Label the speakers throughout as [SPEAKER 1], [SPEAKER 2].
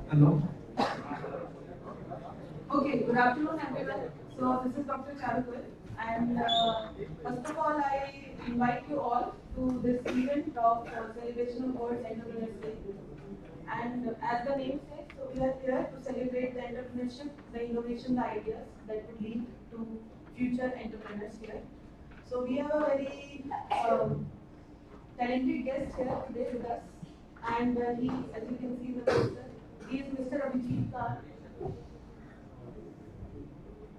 [SPEAKER 1] Hello.
[SPEAKER 2] Okay, good afternoon everyone. So this is Dr. Charukul, and first of all I invite you all to this event of celebration of World Entrepreneurs Day. And as the name says, so we are here to celebrate the entrepreneurship, the innovation, the ideas that would lead to future entrepreneurs here. So we have a very talented guest here today with us, and he, as you can see in the poster, he is Mr. Abhijit Khan.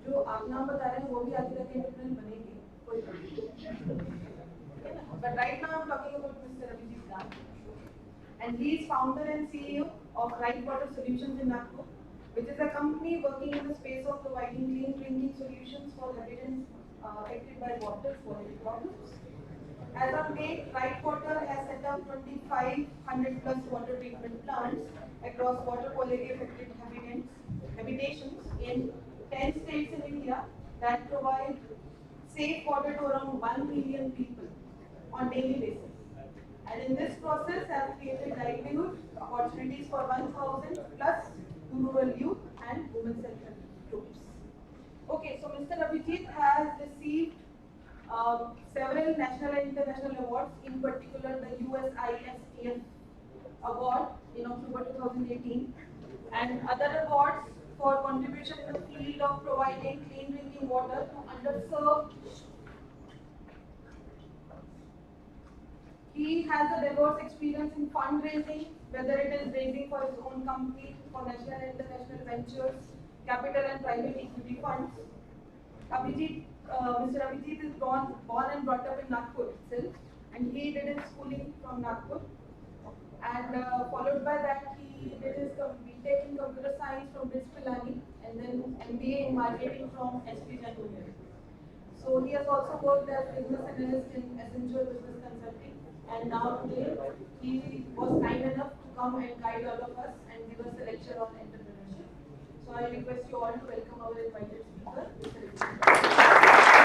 [SPEAKER 2] जो आप नाम बता रहे हैं वो भी आगे जाके इंडिपेंडेंट बनेंगे कोई but right now I'm talking about Mr. Abhijit Khan, and he is founder and CEO of Right Water Solutions in Nagpur, which is a company working in the space of providing clean drinking solutions for inhabitants affected by water quality problems. As of date, Right Water has set up 2,500 plus water treatment plants across water quality affected habitations in 10 states in India that provide safe water to around 1 million people on daily basis. And in this process have created livelihood opportunities for 1,000 plus rural youth and women self-help groups. Okay, so Mr. Abhijit has received several national and international awards, in particular the USISTF award in October 2018, and other awards for contribution in the field of providing clean drinking water to underserved. He has a diverse experience in fundraising, whether it is raising for his own company, for national and international ventures, capital and private equity funds. Mr. Abhijit is born and brought up in Nagpur itself, and he did his schooling from Nagpur. And followed by that, he did his BTech in computer science from BITS Pilani, and then MBA in marketing from SP January. So he has also worked as business analyst in Accenture Business Consulting, and now today he was kind enough to come and guide all of us and give us a lecture on entrepreneurship. So I request you all to welcome our invited speaker, Mr. Abhijit.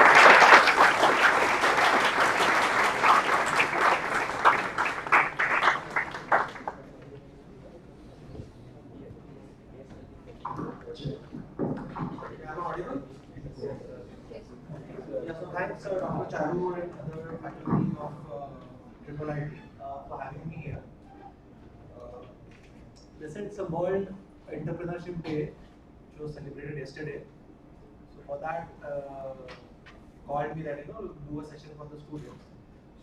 [SPEAKER 1] Am I audible? Yeah, so thanks Dr. Charu and other faculty of Triple IT for having me here. Listen, it's a World Entrepreneurship Day, which was celebrated yesterday. So for that, called me that do a session for the students.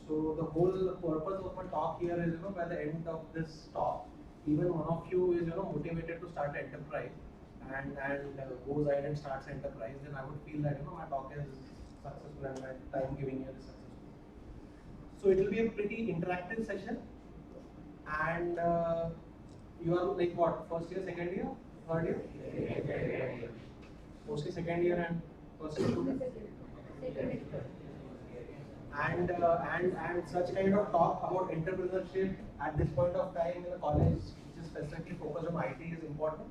[SPEAKER 1] So the whole purpose of my talk here is by the end of this talk, even one of you is motivated to start an enterprise and goes ahead and starts an enterprise, then I would feel that my talk is successful and my time giving here is successful. So it will be a pretty interactive session, and you are like what, first year, second year, third year? Second year. Mostly second year and first year students. And such kind of talk about entrepreneurship at this point of time in a college which is specifically focused on IT is important,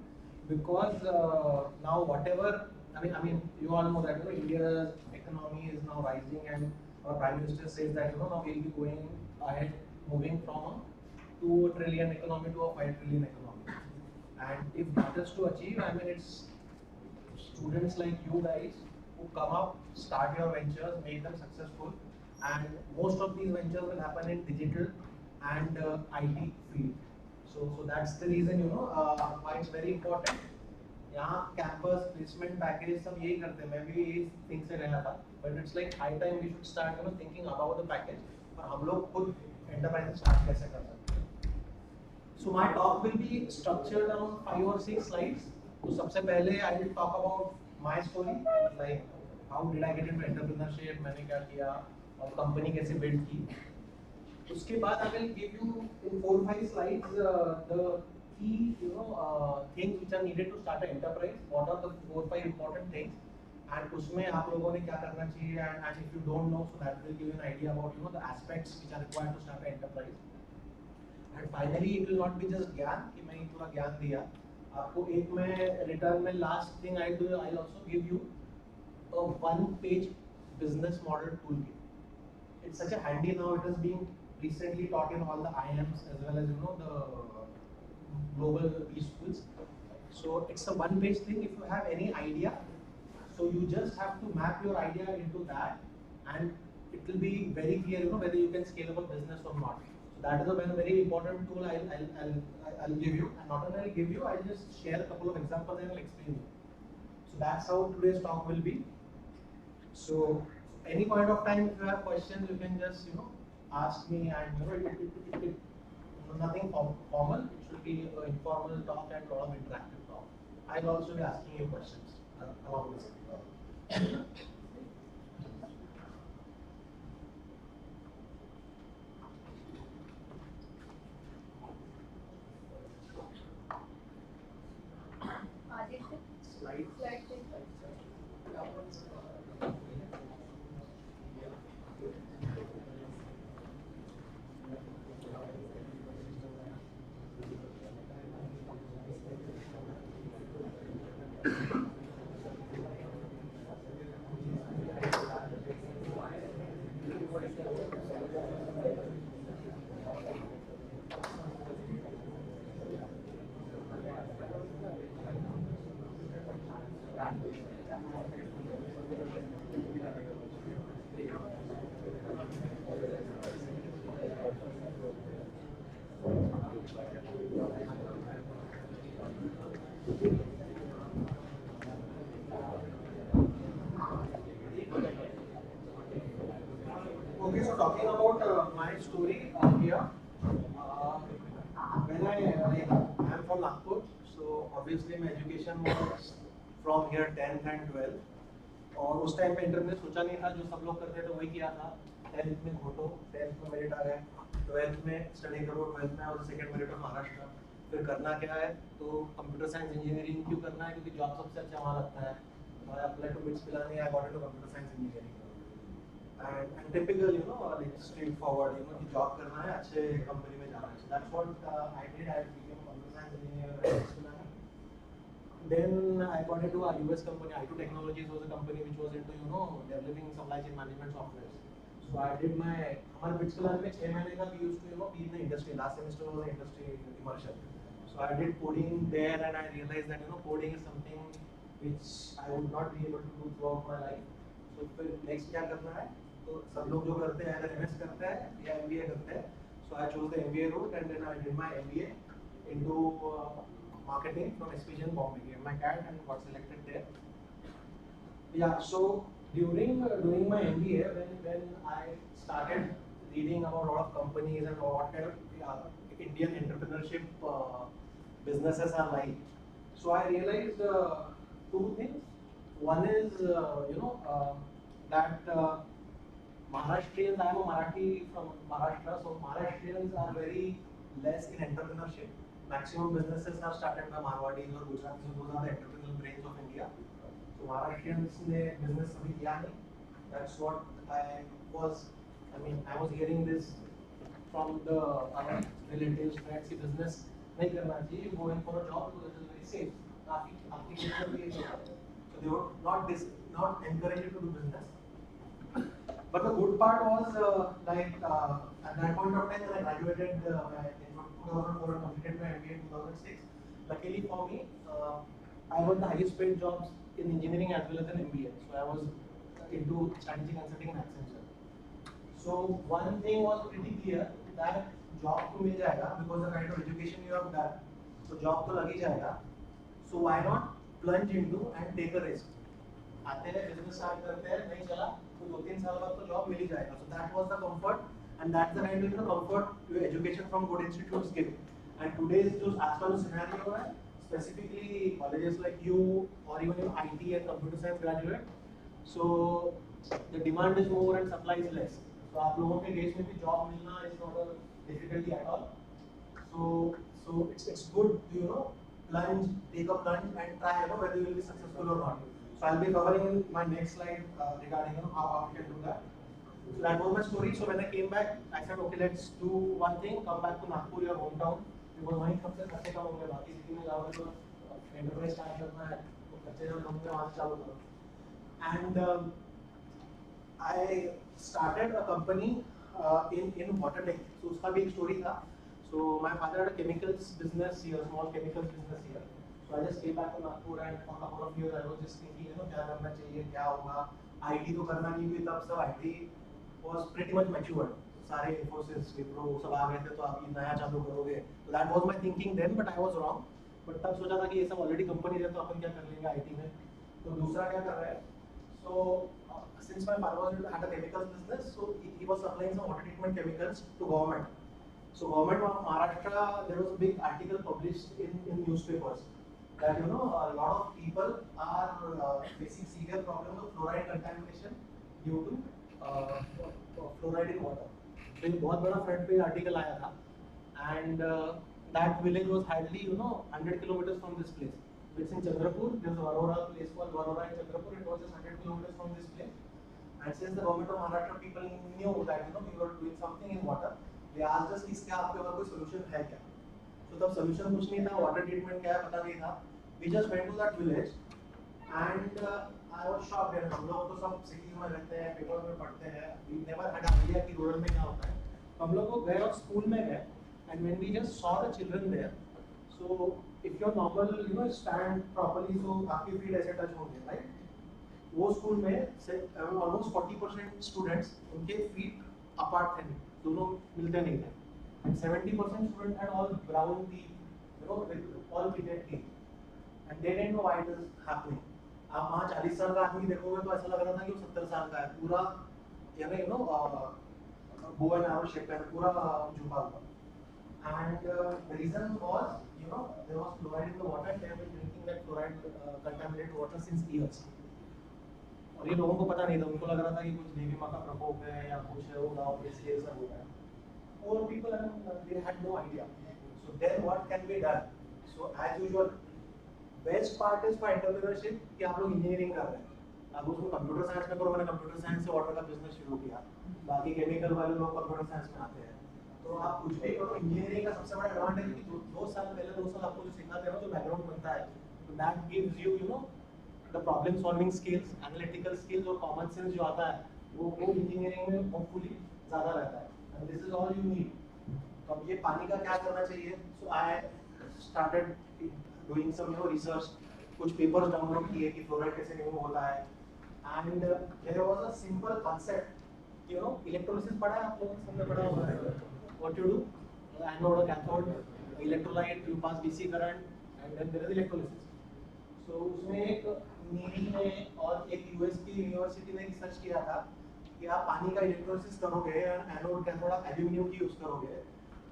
[SPEAKER 1] because now whatever I mean you all know that India's economy is now rising, and our Prime Minister says that now we'll be going ahead, moving from a 2 trillion economy to a 5 trillion economy. And if that is to achieve, I mean it's students like you guys who come up, start your ventures, make them successful, and most of these ventures will happen in digital and IT field. So that's the reason why it's very important. यहाँ campus placement packages सब यही करते हैं, मैं भी यही think से गया था, but it's like high time we should start thinking about the package और हम लोग खुद enterprise start कैसे कर सकते हैं. So my talk will be structured around 5 or 6 slides. तो सबसे पहले I will talk about my story, like how did I get into entrepreneurship, मैंने क्या किया और कंपनी कैसे बिल्ड की. उसके बाद I will give you in 4-5 slides the key things which are needed to start an enterprise. What are the 4-5 important things? And उसमें आप लोगों ने क्या करना चाहिए? And if you don't know, so that will give you an idea about the aspects which are required to start an enterprise. And finally, it will not be just ज्ञान कि मैं पूरा ज्ञान दिया. आपको एक में return में last thing I'll do, I'll also give you a one-page business model toolkit. It's such a handy now. It is being recently taught in all the IIMs as well as the global schools. So it's a one-page thing. If you have any idea, so you just have to map your idea into that, and it will be very clear, whether you can scale up a business or not. So that is a very important tool I'll give you, and not only I'll give you, I'll just share a couple of examples and I'll explain you. So that's how today's talk will be. So any point of time, if you have questions, you can just ask me, and nothing formal. It should be an informal talk and a lot of interactive talk. I'll also be asking you questions along this. Slide. Okay, so talking about my story here, when I'm from Nagpur, so obviously my education was from here 10th and 12th. और उस time पे inter में सोचा नहीं था, जो सब लोग करते थे वही किया था. 10th में घोटो, 10th में मेरिट आ गए, 12th में स्टडी करो, 12th में और सेकंड मेरिट ऑफ महाराष्ट्र. फिर करना क्या है, तो कंप्यूटर साइंस इंजीनियरिंग क्यों करना है, क्योंकि जॉब सबसे अच्छा वहाँ लगता है. I applied to BITS Pilani, I got into computer science engineering. And typical, like straightforward, कि job करना है, अच्छे company में जाना है. So that's what I did. I became a computer science engineer at BITS Pilani. Then I got into a US company. i2 Technologies was a company which was into developing supply chain management software. So I did my हमारे BITS Pilani में 6 महीने का we used to be in the industry. Last semester was an industry immersion. So I did coding there, and I realized that coding is something which I would not be able to do throughout my life. So फिर next क्या करना है, तो सब लोग जो करते हैं either MS करते हैं या MBA करते हैं. So I chose the MBA route, and then I did my MBA into marketing from SPGN Bombay. Gave my CAT and got selected there. Yeah, so during doing my MBA, when I started reading about a lot of companies and what kind of Indian entrepreneurship businesses are like, so I realized two things. One is that Maharashtrians, I am a Marathi from Maharashtra, so Maharashtrians are very less in entrepreneurship. Maximum businesses are started by Marwadis or Gujaratis, so those are the entrepreneurial brains of India. So Maharashtrians ने business अभी किया नहीं. That's what I was hearing this from the relatives, friends कि business नहीं करना चाहिए, going for a job because it is very safe. Application भी है. So they were not encouraged to do business. But the good part was at that point of time when I graduated in 2004 and completed my MBA in 2006. Luckily for me, I got the highest paid jobs in engineering as well as in MBA. So I was into strategic consulting and Accenture. So one thing was pretty clear that job to मिल जाएगा because the kind of education you have done. So job तो लग ही जाएगा. So why not plunge into and take a risk? आते हैं business start करते हैं, नहीं चला तो 2-3 साल बाद तो job मिल ही जाएगा. So that was the comfort, and that's the kind of comfort your education from good institutes give. And today's जो आजकल जो scenario है, specifically colleges like you or even your IT and computer science graduate, so the demand is more and supply is less. तो आप लोगों के देश में भी जॉब मिलना is not a difficulty at all. So it's good to take a plunge and try whether you will be successful or not. So I'll be covering in my next slide regarding how we can do that. So that was my story. So when I came back, I said, okay, let's do one thing. Come back to Nagpur, your hometown. Because वहीं सबसे खर्चे कम होंगे. बाकी city में जाओगे तो enterprise start करना है तो खर्चे जब होंगे वहाँ से चालू करो. And I started a company in water tech. So उसका भी एक story था. So my father had a chemicals business here, small chemicals business here. So I just came back to Nagpur and for a couple of years I was just thinking, क्या करना चाहिए, क्या होगा. IT तो करना नहीं हुई तब सब IT was pretty much matured. सारे Infosys, Wipro सब आ गए थे तो आप ये नया चालू करोगे. So that was my thinking then, but I was wrong. But तब सोचा था कि ये सब already companies है तो अपन क्या कर लेंगे IT में. तो दूसरा क्या कर रहा है. So since my father was at a chemicals business, so he was supplying some water treatment chemicals to government. So government of Maharashtra, there was a big article published in newspapers that a lot of people are facing severe problems of fluoride contamination due to fluoride in water. So एक बहुत बड़ा front page article आया था, and that village was hardly 100 kilometers from this place. It's in Chandrapur. There's a Varora place called Varora in Chandrapur. It was just 100 kilometers from this place. And since the government of Maharashtra people knew that we were doing something in water, they asked us कि इसके आपके पास कोई solution है क्या? So तब solution कुछ नहीं था, water treatment क्या है पता नहीं था. We just went to that village and I was shocked. हम लोग तो सब cities में रहते हैं, पेपर में पढ़ते हैं. We never had an idea कि rural में क्या होता है. हम लोग गए और स्कूल में गए, and when we just saw the children there, so if you're normal, stand properly, so आपके feet ऐसे touch होंगे, right? वो स्कूल में से almost 40% students उनके feet apart थे, दोनों मिलते नहीं थे, and 70% students had all brown teeth, with all pitted teeth, and they didn't know why it is happening. आप वहाँ 40 साल का आदमी देखोगे तो ऐसा लग रहा था कि वो 70 साल का है, पूरा bow and arrow shape है, पूरा झुका हुआ. And the reason was, there was fluoride in the water and they have been drinking that fluoride contaminated water since years. और ये लोगों को पता नहीं था, उनको लग रहा था कि कुछ देवी माँ का प्रकोप है या कुछ है, वो गाँव में ये सब हो रहा है. Poor people, they had no idea. So then what can be done? So as usual, best part is for entrepreneurship कि आप लोग engineering कर रहे हैं. आप उसको कंप्यूटर साइंस में करो, मैंने कंप्यूटर साइंस से वाटर का बिजनेस शुरू किया. बाकी केमिकल वाले लोग कंप्यूटर साइंस में आते हैं. तो आप कुछ भी करो, इंजीनियरिंग का सबसे बड़ा एडवांटेज है कि 2 साल पहले 2 साल आपको जो सिखाते हैं जो बैकग्राउंड बनता है, तो that gives you the problem solving skills, analytical skills और कॉमन सेंस जो आता है वो इंजीनियरिंग में होपफुली ज़्यादा रहता है. And this is all you need. तो अब ये पानी का क्या करना चाहिए. So I started doing some research, कुछ पेपर्स डाउनलोड किए कि फ्लोराइड कैसे रिमूव होता है. And there was a simple concept, electrolysis पढ़ा है आप लोगों ने, सबने पढ़ा होगा है. What you do? Anode or cathode, electrolyte, you pass DC current, and then there is electrolysis. So उसमें एक नीली ने और एक यूएस की यूनिवर्सिटी ने रिसर्च किया था कि आप पानी का इलेक्ट्रोलिसिस करोगे और एनोड कैथोड आप एल्यूमिनियम की यूज करोगे,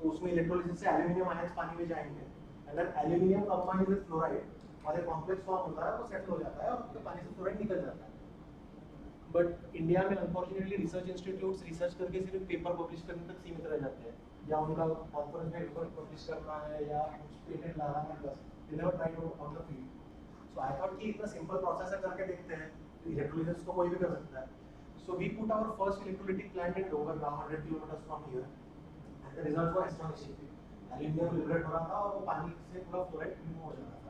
[SPEAKER 1] तो उसमें इलेक्ट्रोलिसिस से एल्यूमिनियम आयंस पानी में जाएंगे. अगर एल्यूमिनियम कंबाइंड विद फ्लोराइड और एक कॉम्प्लेक्स फॉर्म होता है, वो सेटल हो जाता है और तो पानी से फ्लोराइड निकल जाता है. बट इंडिया में अनफॉर्चुनेटली रिसर्च इंस्टीट्यूट्स रिसर्च करके सिर्फ पेपर पब्लिश करने तक सीमित रह जाते हैं, या उनका कॉन्फ्रेंस में पेपर पब्लिश करना है या पेटेंट लाना है, बस they never try to out the field. So I thought कि इतना सिंपल प्रोसेस है, करके देखते हैं. इलेक्ट्रोलिसिस तो कोई भी कर सकता है. So we put our first electrolytic plant in Dongargaon 100 kilometres from here, and the results were astonishing. Aluminium liberate हो रहा था और वो पानी से पूरा फ्लोराइड रिमूव हो जाता था.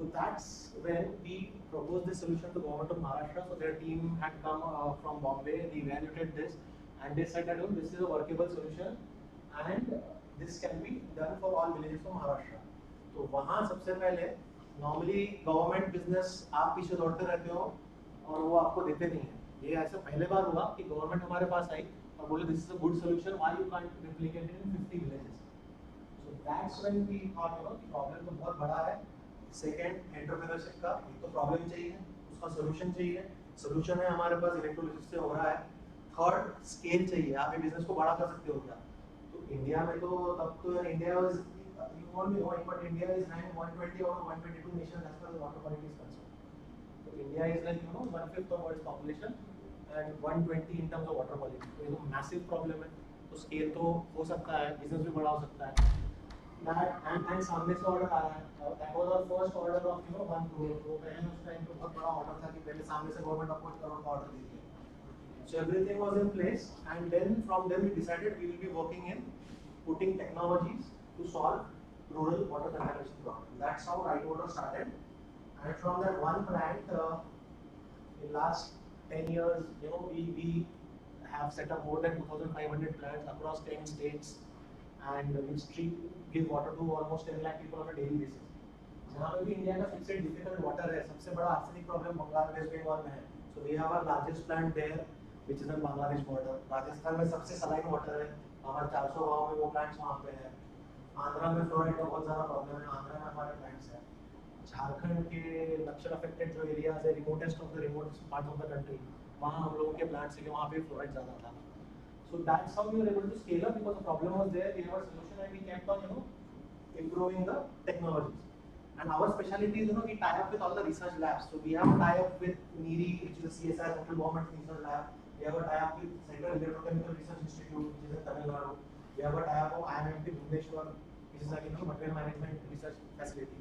[SPEAKER 1] So that's when we proposed this solution to government of Maharashtra. So their team had come from Bombay, they evaluated this, and they said that this is a workable solution, and this can be done for all villages of Maharashtra. तो वहाँ सबसे पहले normally government business आप पीछे दौड़ते रहते हो और वो आपको देते नहीं है. ये ऐसा पहले बार हुआ कि गवर्नमेंट हमारे पास आई और बोले this is a good solution, why you can't replicate it in 50 villages. So that's when we thought कि problem तो बहुत बड़ा है. सेकेंड एंटरप्रेन्योरशिप का, एक तो प्रॉब्लम चाहिए, उसका सोल्यूशन चाहिए. सोल्यूशन है हमारे पास इलेक्ट्रोलिसिस से हो रहा है. थर्ड स्केल चाहिए, आप ये बिजनेस को बड़ा कर सकते हो क्या. तो इंडिया में तो तब तो India was you won't be knowing, but India is rank 120 और 122 nation as far as water quality is concern. तो India is like 1/5 of world's population and 120 in terms of water quality. तो ये तो massive problem है. तो scale तो हो सकता है, business भी बड़ा हो सकता है. That and सामने से order आ रहा है. That was our first order of 1 crore. तो पहले उस time पे बहुत बड़ा order था कि पहले सामने से government आपको 1 crore का order दे दिया. So everything was in place, and then from then we decided we will be working in putting technologies to solve rural water contamination problem. That's how Right Water started, and from that one plant, in last 10 years, we have set up more than 2,500 plants across 10 states, and we give water to almost 10 lakh people on a daily basis. जहाँ पे भी India का सबसे difficult water है, सबसे बड़ा arsenic problem Bengal West Bengal में है. So we have our largest plant there, which is on Bangladesh border. Rajasthan में सबसे सलाइन वाटर है, हमारे 400 गाँव में वो प्लांट्स वहाँ पे है. आंध्रा में फ्लोराइड का बहुत ज़्यादा प्रॉब्लम है, आंध्रा में हमारे प्लांट्स हैं. झारखंड के नक्सल अफेक्टेड जो एरियाज है, remotest of the remote part of the country, वहाँ हम लोगों के प्लांट्स है कि वहाँ पे फ्लोराइड ज़्यादा था. So that's how we were able to scale up, because the problem was there. We have a solution and we kept on, improving the technologies. And our specialty is, we tie up with all the research labs. So we have a tie up with NEERI, which is a CSI, Central Government Research Lab. We have a tie up with Central Electrochemical Research Institute, which is in Tamil Nadu. We have a tie up with IMT Bhubaneswar, which is like material management research facility.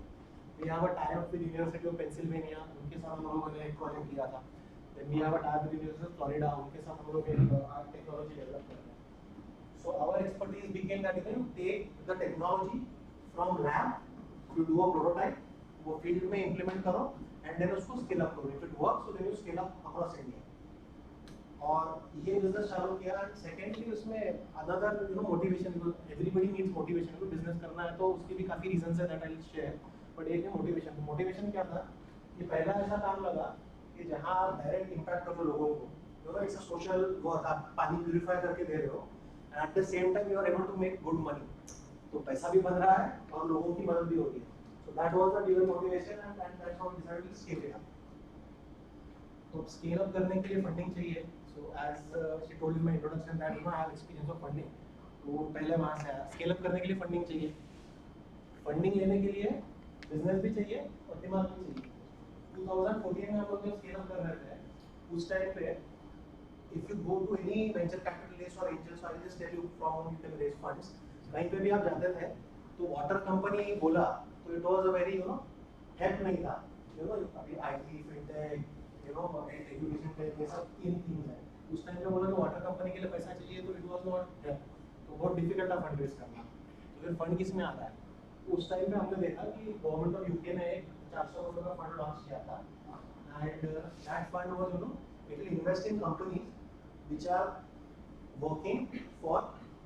[SPEAKER 1] We have a tie up with University of Pennsylvania. उनके साथ हम लोगों ने एक project किया था. Then we have a tie up with University of Florida. उनके साथ हम लोग एक technology develop कर रहे हैं. So our expertise became that you take the technology from lab, you do a prototype, वो field में implement करो, and then उसको scale up करो. If it works, so then you scale up across India. और ये business चालू किया. And secondly उसमें another motivation, because everybody needs motivation. तो business करना है तो उसके भी काफी reasons है that I'll share. But एक है motivation. Motivation क्या था कि पहला ऐसा काम लगा कि जहाँ आप डायरेक्ट इम्पैक्ट करो लोगों को, इट्स अ सोशल वर्क. आप पानी प्यूरिफाई करके दे रहे हो, and at the same time you are able to make good money. तो पैसा भी बन रहा है और लोगों की मदद भी हो रही है. So that was the real motivation, and that's how we decided to scale it up. तो स्केल अप करने के लिए फंडिंग चाहिए. So as she told in my introduction that I have experience of funding. तो पहले वहाँ से आया. स्केल अप करने के लिए फंडिंग चाहिए. फंडिंग लेने के लिए बिजनेस भी चाहिए और दिमाग भी चाहिए. 2014 में हम लोग जब स्केल अप कर रहे थे, उस टाइम पे if you go to any venture capitalist or angel, so I'll just tell you from whom you can raise funds. कहीं पे भी आप जाते थे तो वाटर कंपनी बोला तो it was a very help नहीं था. अभी IT फिनटेक एजुकेशन टेक ये सब इन थिंग्स है. उस टाइम पे बोला कि वाटर कंपनी के लिए पैसा चाहिए तो it was not help. तो बहुत डिफिकल्ट था फंड रेज करना. तो फिर फंड किस में आ रहा है? उस टाइम पे हमने देखा कि गवर्नमेंट ऑफ यूके ने एक 400 करोड़ का फंड लॉन्च किया था. And that fund was it will invest in companies which are working for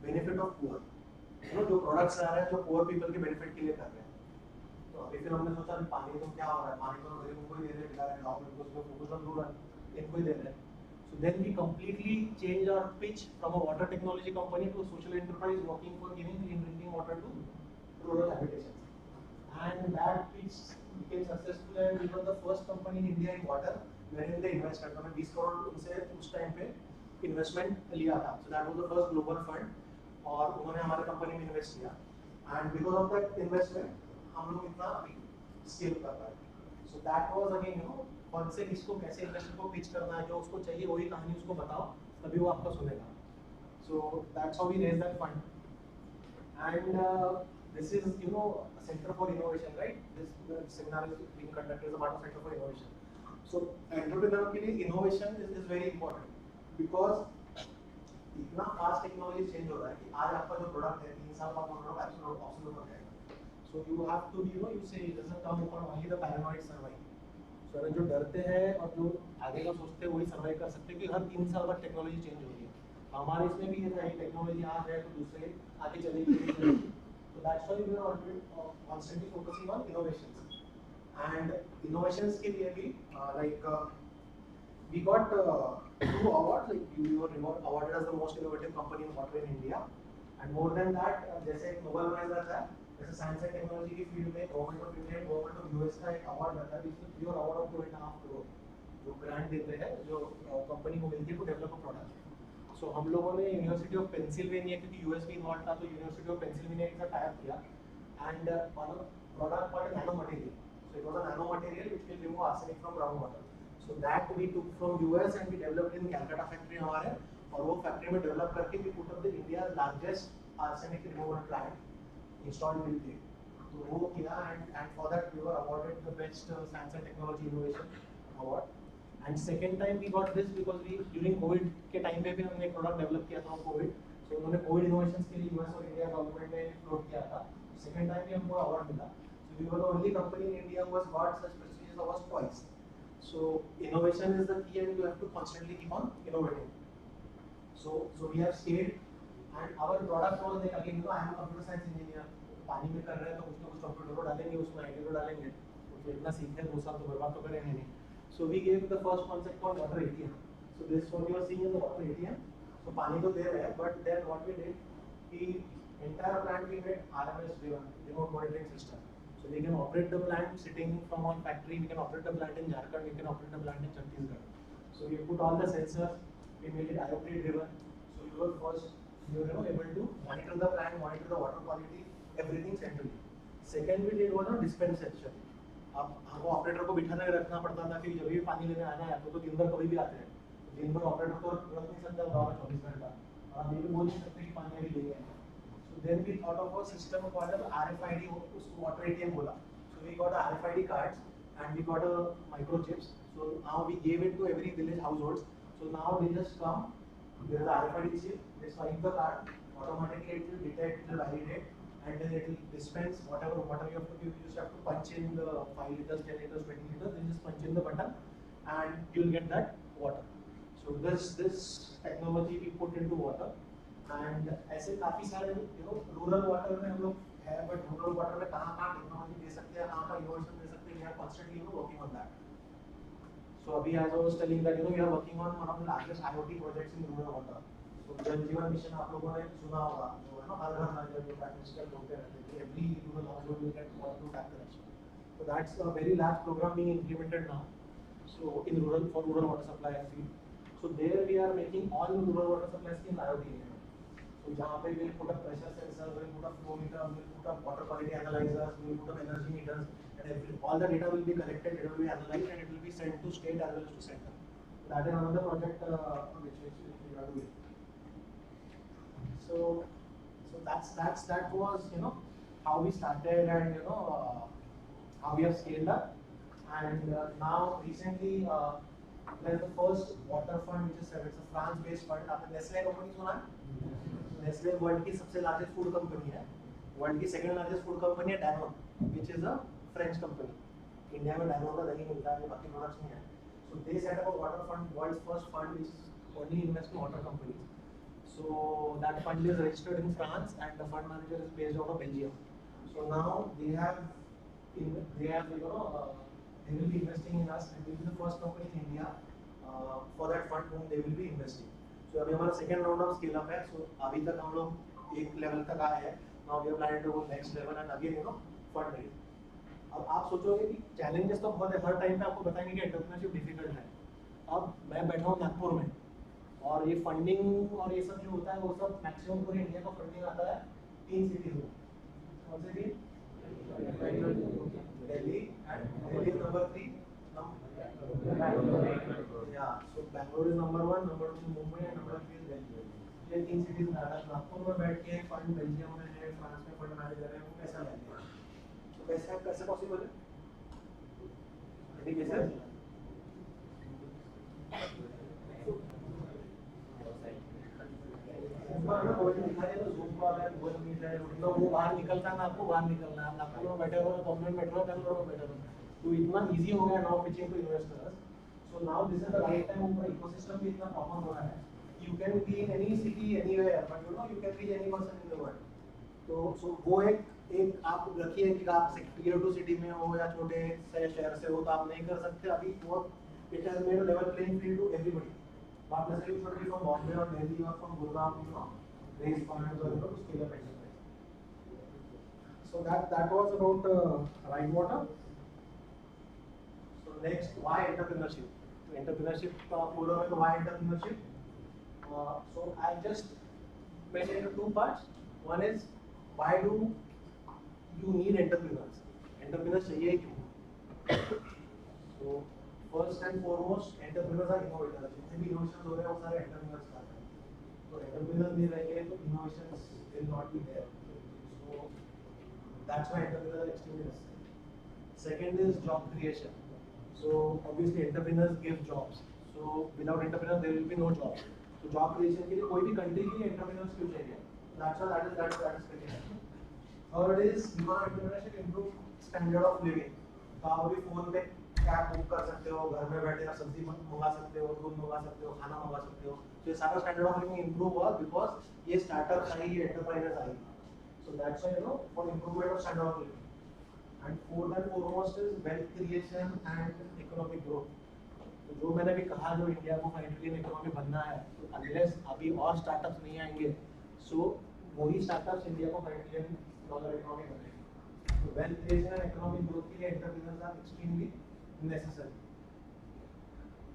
[SPEAKER 1] benefit of poor. जो प्रोडक्ट्स आ रहे हैं जो पुअर पीपल के बेनिफिट के लिए कर रहे हैं. तो अभी फिर हमने सोचा कि पानी तो क्या हो रहा है, पानी तो गरीबों को ही दे रहे हैं, गाँव में उसमें फोकस ऑन रूरल इनको ही दे रहे हैं. So then we completely change our pitch from a water technology company to a social enterprise working for giving clean drinking water to rural habitations. And that pitch became successful, and we were the first company in India in water wherein they invested. हमने 20 करोड़ उनसे उस time पे investment लिया था. So that was the first global fund, और उन्होंने हमारे company में इन्वेस्ट किया. And because of that investment हम लोग इतना स्केल कर पाए. So that was again concept, इसको कैसे इन्वेस्टर को पिच करना है, जो उसको चाहिए वही कहानी उसको बताओ, तभी वो आपका सुनेगा. So that's how we raise that fund. And this is centre for innovation, right? This seminar is being conducted as a part of centre for innovation. So entrepreneur के लिए innovation is very important, because इतना fast technology change हो रहा है कि आज आपका जो प्रोडक्ट है 3 साल बाद वो प्रोडक्ट एक्चुअली ऑब्सोल्यूट हो जाएगा. So you have to be you say it doesn't come from only the paranoid survive. So जो डरते हैं और जो आगे का सोचते हैं वही सर्वाइव कर सकते हैं, क्योंकि हर 3 साल बाद टेक्नोलॉजी चेंज हो रही है. हमारे इसमें भी ये था कि टेक्नोलॉजी आज है तो दूसरे आगे चलेगी. तो that's why we are always constantly focusing on innovations. And innovations के लिए भी like we got 2 awards. Like we were awarded as the most innovative company in water in India, and more than that जैसे एक Nobel prize रहता है, जैसे science and technology की field में government of India government of US का एक award रहता है, जिसमें प्योर अवार्ड ऑफ 2.5 करोड़ जो ग्रांट देते हैं जो कंपनी को मिलती है टू डेवलप अ प्रोडक्ट. सो हम लोगों ने यूनिवर्सिटी ऑफ पेंसिल्वेनिया, क्योंकि यूएस भी इन्वॉल्व था, तो यूनिवर्सिटी ऑफ पेंसिल्वेनिया के साथ टाई अप किया, and on a product called nano material. So it was a nano material which will remove arsenic from ground water. So that we took from US and we developed in Calcutta factory हमारे, और वो factory में develop करके we put up the India's largest arsenic removal plant installed in Delhi. तो वो किया and for that we were awarded the best science and technology innovation award. And second time we got this because we during COVID के time पे भी हमने एक product develop किया था COVID. So उन्होंने COVID innovations के लिए US और India government ने float किया था. Second time भी हमको award मिला. So we were the only company in India who has got such prestigious awards twice. So innovation is the key, and you have to constantly keep on innovating. So we have scaled, and our product was like again, I am a computer science engineer. पानी में कर रहे हैं तो कुछ ना कुछ computer को डालेंगे, उसमें आईटी को डालेंगे, तो इतना सीखते 2 साल तो बर्बाद तो करेंगे नहीं. So we gave the first concept called water ATM. So this is what you are seeing in the water ATM. So पानी तो दे रहे हैं, but then what we did, we entire plant we made RMS driven, remote monitoring system. So we can operate the plant sitting from one factory. We can operate the plant in Jharkhand. We can operate the plant in Chhattisgarh. So we put all the sensors. We made it IoT driven. So we were first, we were able to monitor the plant, monitor the water quality, everything centrally. Second we did was a dispensation. अब हमको operator को बिठाने रखना पड़ता था कि जब भी पानी लेने आना है तो दिन भर कभी भी आते हैं. दिन भर ऑपरेटर को रख नहीं सकता 24 घंटा, और हम ये भी बोल नहीं सकते कि पानी अभी लेंगे. So then we thought of a system called RFID, उसको water ATM बोला. So we got a RFID cards and we got a microchips. So now we gave it to every village households. So now they just come, there is a RFID chip, they swipe the card, automatically it will detect, it will validate, and then it will dispense whatever water you have to give. You just have to punch in the 5 liters, 10 liters, 20 liters, then just punch in the button and you will get that water. So this technology we put into water. And ऐसे काफी सारे rural water में हम लोग है, but rural water में कहाँ technology दे सकते हैं, कहाँ इनोवेशन दे सकते हैं, we are constantly working on that. So अभी as I was telling that we are working on one of the largest IoT projects in rural water. So जल जीवन मिशन आप लोगों ने सुना होगा, जो है ना हर घर नल जल जो प्राइम मिनिस्टर बोलते रहते हैं, every rural household will get water to tap connection. So that's a very large program being implemented now. So in rural, for rural water supply and feed. So there we are making all rural water supply schemes IoT. So जहाँ पे we'll put up pressure sensors, we'll put up flow meter, we'll put up water quality analyzers, we'll put up energy meters, and all the data will be collected, it will be analyzed, and it will be sent to state as well as to center. That is another project which we are doing. So that was how we started, and how we have scaled up, and now recently there is the first water fund which is set. It's a France-based fund. आपने Nestle company सुना है? Nestle world की सबसे largest food company है. World की second largest food company है Danone, which is a French company. India में Danone का दही मिलता है, बाकी प्रोडक्ट्स नहीं है. So they set up a water fund, world's first fund which only invests in water companies. So that fund is registered in France and the fund manager is based out of Belgium. So now they will be investing in us, and we will be the first company in India for that fund whom they will be investing. So अभी हमारा second round of scale up है. So अभी तक हम लोग एक level तक आए हैं. Now we are planning to go next level and again fund raise. अब आप सोचोगे कि challenges तो बहुत है, हर टाइम पे आपको बताएंगे कि entrepreneurship difficult है. अब मैं बैठा हूँ नागपुर में, और ये फंडिंग और ये सब जो होता है वो सब मैक्सिमम पूरे इंडिया का फंडिंग आता है 3 सिटीज में. कौन से 3? Delhi number 3. Yeah, so Bangalore is number 1, number 2 Mumbai and number 3 is Delhi. ये 3 सिटीज में आता है. नागपुर में बैठ के फंड बेल्जियम में है, फ्रांस में फंड मैनेजर है, वो कैसा लेंगे? तो कैसे पॉसिबल है? Any cases? वो बाहर निकलता है ना, आपको बाहर निकलना है. नागपुर में बैठे हो, बॉम्बे में बैठे हो, बेंगलोर में बैठे हो, तो इतना इजी हो गया now pitching to investors. So now this is the right time. ऊपर इकोसिस्टम भी इतना प्रॉपर हो रहा है. You can be in any city anywhere, but you can reach any person in the world. तो वो एक आप रखिए कि आप टियर 2 सिटी में हो या छोटे शहर से हो तो आप नहीं कर सकते. अभी वो it has made a level playing field to everybody. Not necessarily should be from Bombay or Delhi or from Gurgaon, raise funds or to scale up enterprise. So that was about right water. So next, why entrepreneurship? So entrepreneurship पूरा में तो why entrepreneurship? So I just made it into 2 parts. One is why do you need entrepreneurs? Entrepreneurs चाहिए क्यों? So first and foremost entrepreneurs are innovators, जितने भी innovation हो रहे हैं वो सारे एंटरप्रेन्योर्स का है। तो एंटरप्रेन्योर्स नहीं रहेंगे तो innovations will not be there, so that's why entrepreneurs are extremely necessary. Second is job creation. So obviously entrepreneurs give jobs. So without entrepreneurs there will be no jobs. So job creation के लिए कोई भी country के लिए entrepreneurs क्यों चाहिए? That's why that is critical. Third is because entrepreneurship improve standard of living. तो आप अभी फोन पे कैब बुक कर सकते हो, घर में बैठे आप सब्जी मंगा सकते हो, दूध मंगा सकते हो, खाना मंगा सकते हो। तो ये सारा स्टैंडर्ड ऑफ लिविंग इम्प्रूव हुआ बिकॉज ये स्टार्टअप्स आई, ये enterprises I. So that's why for improvement of standard of living. And fourth and foremost is wealth creation and economic growth. तो जो मैंने भी कहा, जो इंडिया को $5 ट्रिलियन इकोनॉमी बनना है, तो अनलेस अभी और स्टार्टअप्स नहीं आएंगे, सो वही स्टार्टअप्स इंडिया को $5 ट्रिलियन इकोनॉमी बनाएंगे। तो wealth creation and economic growth के लिए एंटरप्रेन्योर्स आर एक्सट्रीमली नेसेसरी।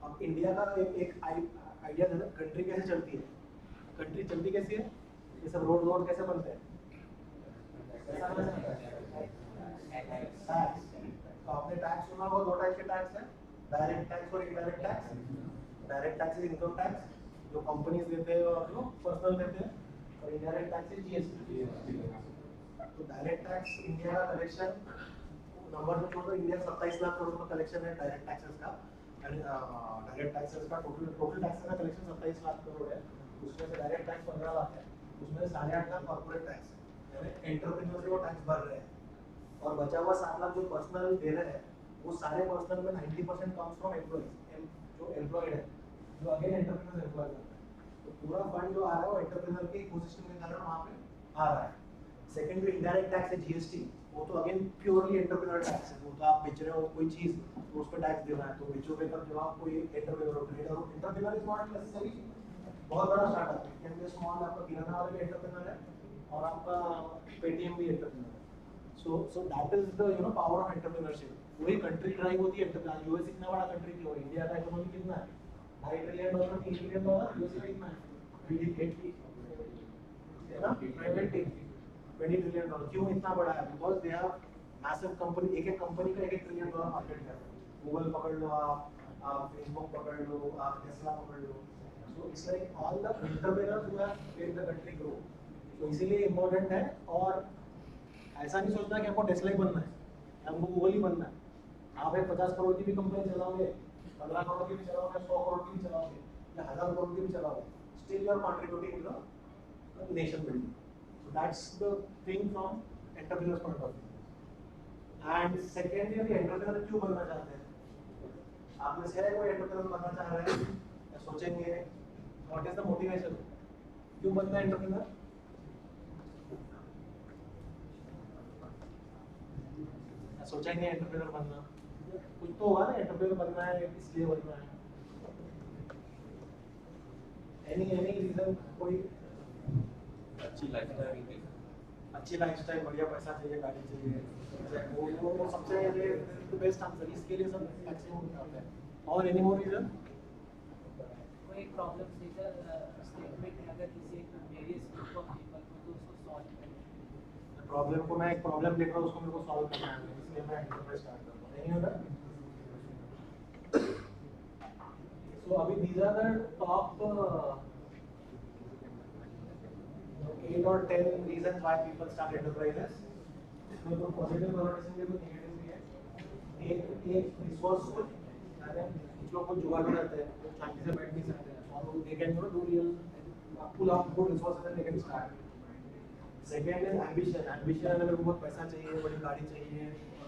[SPEAKER 1] अब इंडिया का एक आइडिया है ना, कंट्री कैसे चलती है? कंट्री चलती कैसे है? ये सब रोड कैसे बनते हैं? टैक्स। तो आपने टैक्स सुना होगा, दो टाइप के टैक्स हैं, डायरेक्ट टैक्स और indirect tax. Direct tax is income tax जो कंपनीज देते हैं और जो पर्सनल देते हैं, और इनडायरेक्ट टैक्स इज जीएसटी। तो डायरेक्ट टैक्स इंडिया का कलेक्शन नंबर में छोड़ो, इंडिया 27 लाख करोड़ का कलेक्शन है डायरेक्ट टैक्सेस का। डायरेक्ट टैक्सेस का टोटल टैक्सेस का कलेक्शन 27 लाख करोड़ है, उसमें से डायरेक्ट टैक्स 15 लाख है, उसमें से 8.5 लाख कॉर्पोरेट टैक्स है, यानी एंटरप्रेन्योर से वो टैक्स भर रहे हैं। और बचा हुआ 7 लाख जो पर्सनल दे रहे हैं, वो सारे पर्सनल में 90% कम्स फ्रॉम एम्प्लॉइज, जो एम्प्लॉयड है, जो अगेन एंटरप्रेन्योर एम्प्लॉय करता है। तो पूरा फंड जो आ रहा है वो एंटरप्रेन्योर के इकोसिस्टम के कारण वहाँ पे आ रहा है। सेकंड जो इनडायरेक्ट टैक्स है जीएसटी, वो तो अगेन प्योरली एंटरप्रेन्योर टैक्स है। वो तो आप बेच रहे हो कोई चीज तो उस पर टैक्स देना है, तो बेचोगे तब जब आप कोई एंटरप्रेन्योर हो, ट्रेडर हो। एंटरप्रेन्योर इज नॉट नेसेसरी बहुत बड़ा स्टार्टअप है, कैन बी स्मॉल, आपका किराना वाला भी एंटरप्रेन्योर है और आपका पेटीएम भी एंटरप्रेन्योर है। So that is the power of entrepreneurship. वही कंट्री ड्राइव होती है एंटरप्रेन्योर। यूएस इतना बड़ा कंट्री क्यों है? इंडिया का इकोनॉमी कितना है? $2.5 ट्रिलियन, $3 ट्रिलियन। यूएस का कितना है? 20 है ना, 20 ट्रिलियन डॉलर। क्यों इतना बड़ा है? Because they have massive company, एक कंपनी का $1 ट्रिलियन मार्केट है। गूगल पकड़ लो, आप फेसबुक पकड़ लो, आप टेस्ला पकड़ लो। So it's like all the entrepreneurs who have made the country grow. तो इसीलिए इम्पोर्टेंट है। और ऐसा नहीं सोचना कि आपको टेस्ला ही बनना है, आपको गूगल ही बनना है। आप एक 50 करोड़ की भी कंपनी चलाओगे, 15 करोड़ की भी चलाओगे, 100 करोड़ की भी चलाओगे, या 1000 करोड़ की भी चलाओगे, still you are contributing to the nation building. So that's the thing from entrepreneurs point of view. And secondly, अभी एंटरप्रेन्योर क्यों बनना चाहते हैं? आप में से है कोई एंटरप्रेन्योर बनना चाह रहे हैं या सोचेंगे? What is the motivation? क्यों बनना है एंटरप्रेन्योर? सोचा ही नहीं एंटरप्रेन्योर बनना, कुछ तो होगा ना, एंटरप्रेन्योर बनना है इसलिए बनना है। Any reason? कोई
[SPEAKER 3] अच्छी लाइफस्टाइल,
[SPEAKER 1] बढ़िया पैसा चाहिए, गाड़ी चाहिए, वो सबसे बेस्ट आंसर। इसके लिए सब मैक्सिमम करते हैं। और एनी मोर रीजन?
[SPEAKER 4] कोई प्रॉब्लम स्टेटमेंट है, अगर किसी वेरियस ग्रुप ऑफ पीपल को, तो उसको सॉल्व करना।
[SPEAKER 1] प्रॉब्लम को मैं एक प्रॉब्लम देख रहा हूँ, उसको मेरे को सॉल्व करना है, इसलिए मैं एंटरप्राइज स्टार्ट कर रहा हूँ। नहीं होगा? सो अभी these are the top 8 or 10 reasons why people start enterprises. इसमें तो पॉजिटिव कनोटेशन भी है, कुछ नेगेटिव भी है। एक रिसोर्सफुल, यानी कुछ लोग कुछ जुगाड़ करते हैं, कुछ शांति से बैठ नहीं सकते हैं, और they can do real pull up good resources and they can start. Second is ambition. Ambition है, अगर बहुत पैसा चाहिए, बड़ी गाड़ी चाहिए,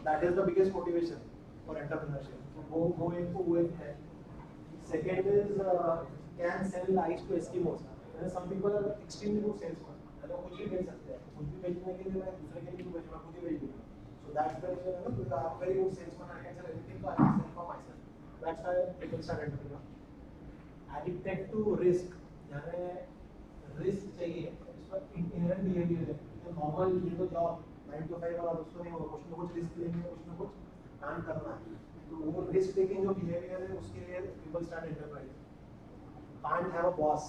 [SPEAKER 1] that is the biggest motivation for entrepreneurship. वो एक है। Second is can sell ice to Eskimos. Some people are extremely good salesman, कुछ भी बेच सकते हैं, कुछ भी बेचने के लिए मैं दूसरे के लिए क्यों बेचूंगा, खुद ही बेच दूंगा। So that's the reason, I am very good salesman, I can sell anything, I can sell for myself. That's why people start entrepreneur. Addicted to risk, यानी रिस्क चाहिए, इनहेरेंट बिहेवियर है। तो नॉर्मल ये तो job 9 to 5 और उसको नहीं होगा, कुछ ना कुछ रिस्क लेंगे, कुछ ना कुछ काम करना है। तो वो रिस्क टेकिंग जो बिहेवियर है, उसके लिए people start enterprise. Can't have a boss.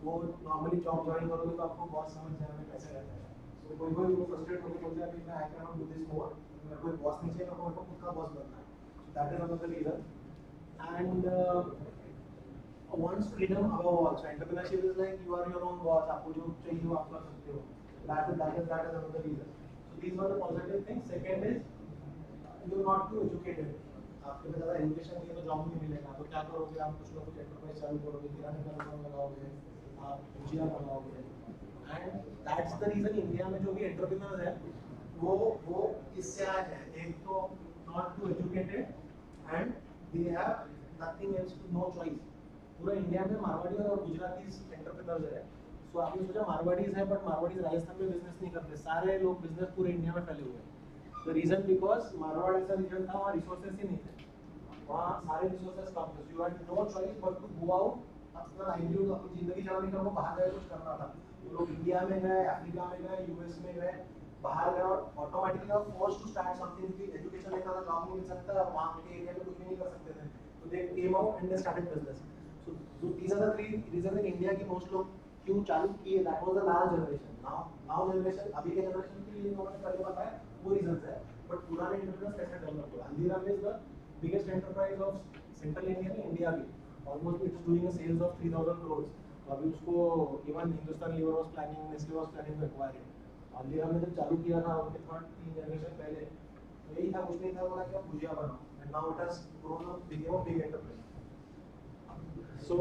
[SPEAKER 1] वो नॉर्मली जॉब ज्वाइन करोगे तो आपको बॉस समझ जाने में कैसे रहता है। सो कोई वो फ्रस्ट्रेट होकर बोलता है कि मैं I can not do this more, मेरे को बॉस नहीं चाहिए, मेरे को खुद का बॉस बनना है। So that is another reason. and one's freedom above all. So entrepreneurship is like you are your own boss. आपको जो चाहिए वो आप कर सकते हो. That is another reason. So these are the positive things. Second is you are not too educated. आपके पास ज़्यादा एजुकेशन नहीं है तो जॉब नहीं मिलेगा. तो क्या करोगे आप? कुछ ना कुछ एंटरप्राइज चालू करोगे, किराने का दुकान लगाओगे, आप भुजिया बनाओगे. And that's the reason India में जो भी एंटरप्रेन्योर्स है वो इससे आए हैं. एक तो not too educated and they have nothing else to no choice. पूरा इंडिया में मारवाड़ी और गुजराती एंटरप्रेन्योर्स है. सो आपने सोचा मारवाड़ीज है, बट मारवाड़ीज राजस्थान में बिजनेस नहीं करते. सारे लोग बिजनेस पूरे इंडिया में फैले हुए हैं. द रीजन बिकॉज मारवाड़ ऐसा रीजन था वहाँ रिसोर्सेज ही नहीं थे. वहाँ सारे रिसोर्सेज कम थे. You had no choice but to go out. अपना लाइवलीहुड अपनी जिंदगी चलाने का बाहर गए कुछ करना था. तो लोग इंडिया में गए, अफ्रीका में गए, यूएस में गए, बाहर गए और ऑटोमेटिकली आप फोर्स टू स्टार्ट समथिंग. की एजुकेशन लेकर था, जॉब नहीं मिल सकता, वहाँ के एरिया में कुछ भी नहीं कर सकते थे. तो they came out and they started business. So these are the three reason in India की मोस्ट लोग क्यों चालू किए. That was the last generation. Now generation अभी के जनरेशन के लिए इन्होंने पहले बताया वो रीजंस है. बट पुराने एंटरप्रेन्योर्स कैसे डेवलप हुआ. Haldiram is the biggest enterprise of central India में, इंडिया की. Almost it's doing a sales of 3000 crores. तो अभी उसको even Hindustan lever was planning, Nestle was planning to acquire it. Haldiram ने जब चालू किया था उनके थर्ड 3 जनरेशन पहले तो यही था, कुछ नहीं था, बोला कि आप भुजिया बनाओ. And now it has grown up, become a big enterprise. So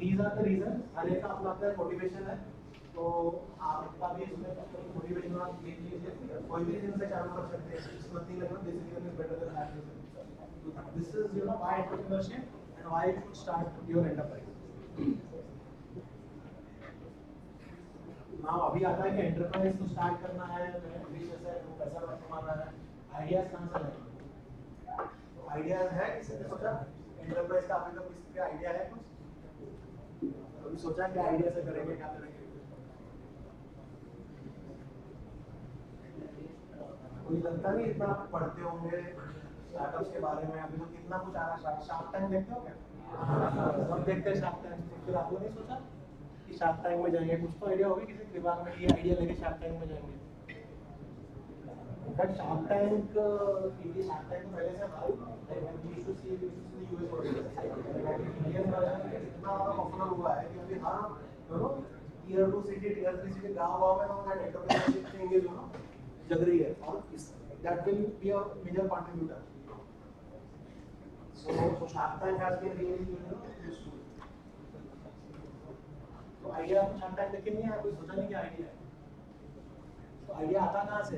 [SPEAKER 1] these are the reasons. हर एक का अपना अपना मोटिवेशन है. तो आपका भी इसमें मोटिवेशन आप देख लीजिए. कोई भी रीजन से चालू कर सकते हैं. It's nothing like this reason is better than that reason. So this is why entrepreneurship and why you should start your enterprise. Now अभी आता है कि एंटरप्राइज तो स्टार्ट करना है, एम्बिशियस है, पैसा कमाना है. आइडियाज कहाँ से लाएंगे? तो आइडियाज है. किसी ने सोचा एंटरप्राइज का अभी तक किसी का आइडिया है? कुछ कभी सोचा क्या आइडिया से करेंगे, क्या करेंगे? कोई लगता नहीं इतना आप पढ़ते होंगे स्टार्टअप्स के बारे में. अभी तो कितना कुछ आ रहा है. शार्क टैंक देखते हो क्या? सब देखते हैं शार्क टैंक. फिर आपने नहीं सोचा कि शार्क टैंक में जाएंगे? कुछ तो आइडिया होगी किसी के दिमाग में, ये आइडिया लेके शार्क टैंक में जाएंगे. But shark tank India, shark tank तो पहले से था. इतना पॉपुलर हुआ है कि अभी हर टीयर 2 सिटी, टीयर 3 सिटी, गाँव में लोग एंटरप्रेन्योरशिप में एंगेज होना जग रही है. और that will be a major contributor. So Shark Tank has been really useful. तो आइडिया आपको Shark Tank देख के नहीं आया? कोई सोचा नहीं कि आइडिया है? तो आइडिया आता कहाँ से?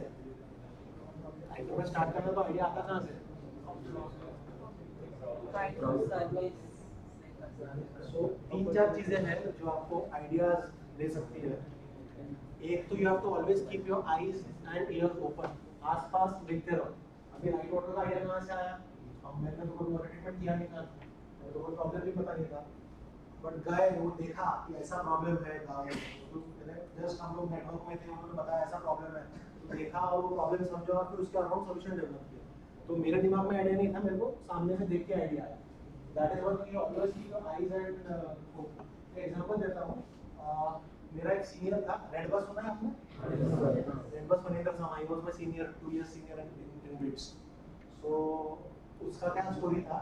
[SPEAKER 1] एंटरप्राइज स्टार्ट करना तो आइडिया आता कहाँ से? So 3-4 चीजें हैं जो आपको आइडियाज दे सकती है. एक तो you have to always keep your eyes and ears open. आसपास देखते रहो. अभी राइट वाटर का आइडिया कहाँ से आया? मैंने तो कोई ट्रीटमेंट किया नहीं था, तो कोई प्रॉब्लम भी पता नहीं था. बट गए, वो देखा कि ऐसा प्रॉब्लम है गाँव में. जस्ट हम लोग नेटवर्क में थे, उन्होंने बताया ऐसा प्रॉब्लम है. तो देखा और वो प्रॉब्लम समझा और फिर उसके अराउंड सोल्यूशन डेवलप किया. तो मेरे दिमाग में आइडिया नहीं था, मेरे को सामने से देख के आइडिया आया. That is what you always keep your eyes and open. Example देता हूँ. मेरा एक सीनियर था. रेड बस सुना है आपने? Red bus Maninder Sama. He was my senior, 2 years senior in BITS. So उसका क्या स्टोरी था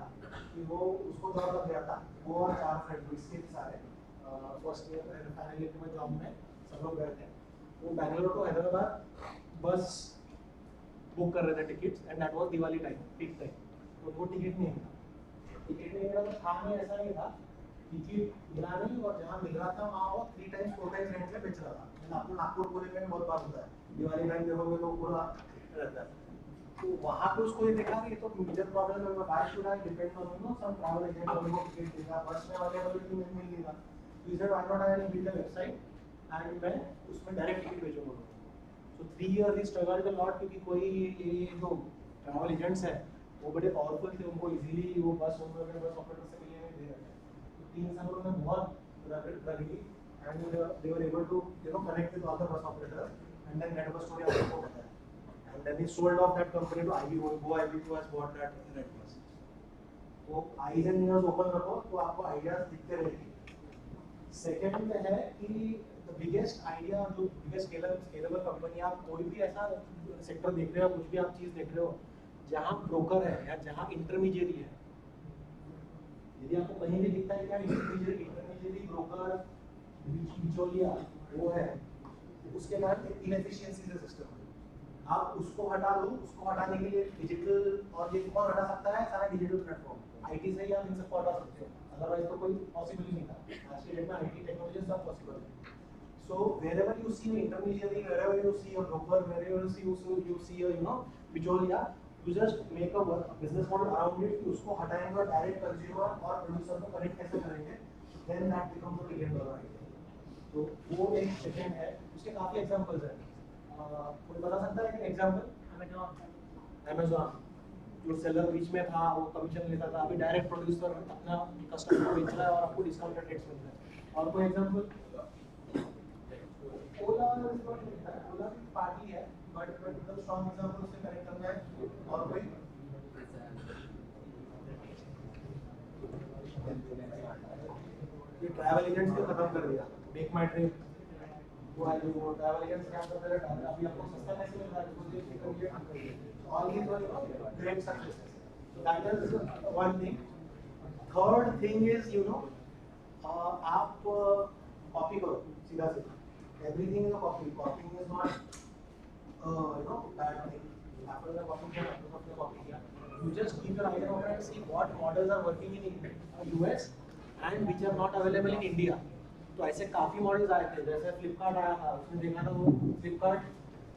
[SPEAKER 1] कि वो उसको जॉब लग गया था. वो और 4 फ्रेंड इसके सारे first year and final year में जॉब में सब लोग गए थे. वो बैंगलोर टू हैदराबाद बस बुक कर रहे थे tickets. And that was Diwali time, peak time. तो वो टिकट नहीं मिला. टिकट नहीं मिला तो था नहीं, ऐसा नहीं था. टिकट मिला नहीं और जहाँ मिल रहा था वहाँ वो 3 times 4 times रेंट में बेच रहा था. आपको नागपुर पुणे में बहुत बार होता है. दिवाली टाइम देखोगे तो पूरा रहता है. तो वहाँ पे उसको ये देखा कि ये तो मेजर प्रॉब्लम है. Why should I depend on no some travel agent और वो टिकट देगा. बस में अवेलेबिलिटी मिल नहीं रहा. तो इसे why not I build a website and मैं उसमें डायरेक्ट टिकट बेचूंगा. सो 3 years ही स्ट्रगल्ड अ लॉट क्योंकि कोई ये जो ट्रैवल एजेंट्स हैं वो बड़े पावरफुल थे. उनको इजीली वो बस ओनर बस ऑपरेटर से मिलने नहीं दे रहे थे. तो 3 साल उन्होंने बहुत रगड़ी and they were able to connect with all the bus operators and then get a story आपको पता है. And then he sold off that company to IBO. IBO has bought that Red Bus. तो eyes and ears open रखो तो आपको ideas दिखते रहेंगे. Second है कि the biggest idea, जो biggest scalable कंपनी, आप कोई भी ऐसा सेक्टर देख रहे हो, कुछ भी आप चीज देख रहे हो जहाँ ब्रोकर है या जहाँ इंटरमीडिएरी है, यदि आपको कहीं भी दिखता है क्या इंटरमीडिएट ब्रोकर बिचौलिया वो है, उसके बाद इनएफिशिएंसी से सिस्टम है। आप उसको हटा दो, उसको हटाने के लिए डिजिटल, और ये कौन हटा सकता है? सारा डिजिटल प्लेटफॉर्म आईटी से ही आप इन सबको हटा सकते हो, अदरवाइज तो कोई पॉसिबल ही नहीं था। आज के डेट में आईटी टेक्नोलॉजी सब पॉसिबल है। So wherever you see an intermediary, wherever you see a broker, wherever you see a bicholia, you just make a business model around it. उसको हटाएंगे और डायरेक्ट कंज्यूमर और प्रोड्यूसर को connect कैसे करेंगे, then that becomes a $1 billion idea. तो वो एक सेकंड है, उसके काफी एग्जांपल्स हैं। कोई बता सकता है कि एग्जांपल? Amazon जो सेलर बीच में था वो कमीशन लेता था, अभी डायरेक्ट प्रोड्यूसर अपना कस्टमर को बेच रहा है और आपको डिस्काउंटेड रेट्स मिल रहा है। और कोई एग्जांपल? ओला ओला भी पार्टी है, बट एकदम स्ट्रॉन्ग एग्जांपल उससे कनेक्ट करना है। और कोई? ये ट्रैवल एजेंट्स को खत्म कर दिया, मेक माई ट्रिप वो है, जो ट्रैवल एजेंट्स क्या करते हैं, अभी आपको सस्ता कैसे मिल रहा है, बिकॉज़ ये all these were great successes. So that is one thing. Third thing is आप कॉपी करो सीधा सीधा, everything is a copy. Copying is not bad thing. After the copy किया, you just keep your eye open and see what models are working in US and which are not available in India. तो ऐसे काफी models आए थे, जैसे फ्लिपकार्ट आया था, उसमें देखा था वो फ्लिपकार्ट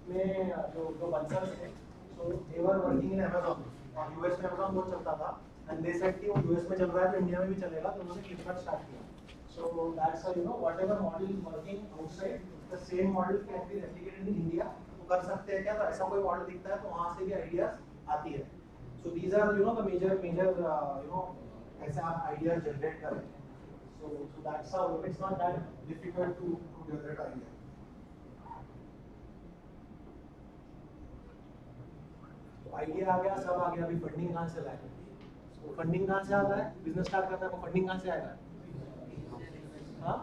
[SPEAKER 1] में जो बंसर्स थे, so they were working in Amazon और US में Amazon बहुत चलता था, and they said कि वो US में चल रहा है तो इंडिया में भी चलेगा, तो उन्होंने फ्लिपकार्ट स्टार्ट किया। So that's how whatever model is working outside, the same model can be replicated in India. तो कर सकते हैं क्या? तो ऐसा कोई मॉडल दिखता है तो वहाँ से भी आइडियाज आती है। So these are the major ऐसे आप आइडियाज जनरेट करें। So that's how it's not that difficult to generate idea. तो आइडिया आ गया, सब आ गया, अभी फंडिंग कहाँ से लाएंगे? तो फंडिंग कहाँ से आता है? बिजनेस स्टार्ट करना है तो फंडिंग कहाँ से आएगा? हाँ?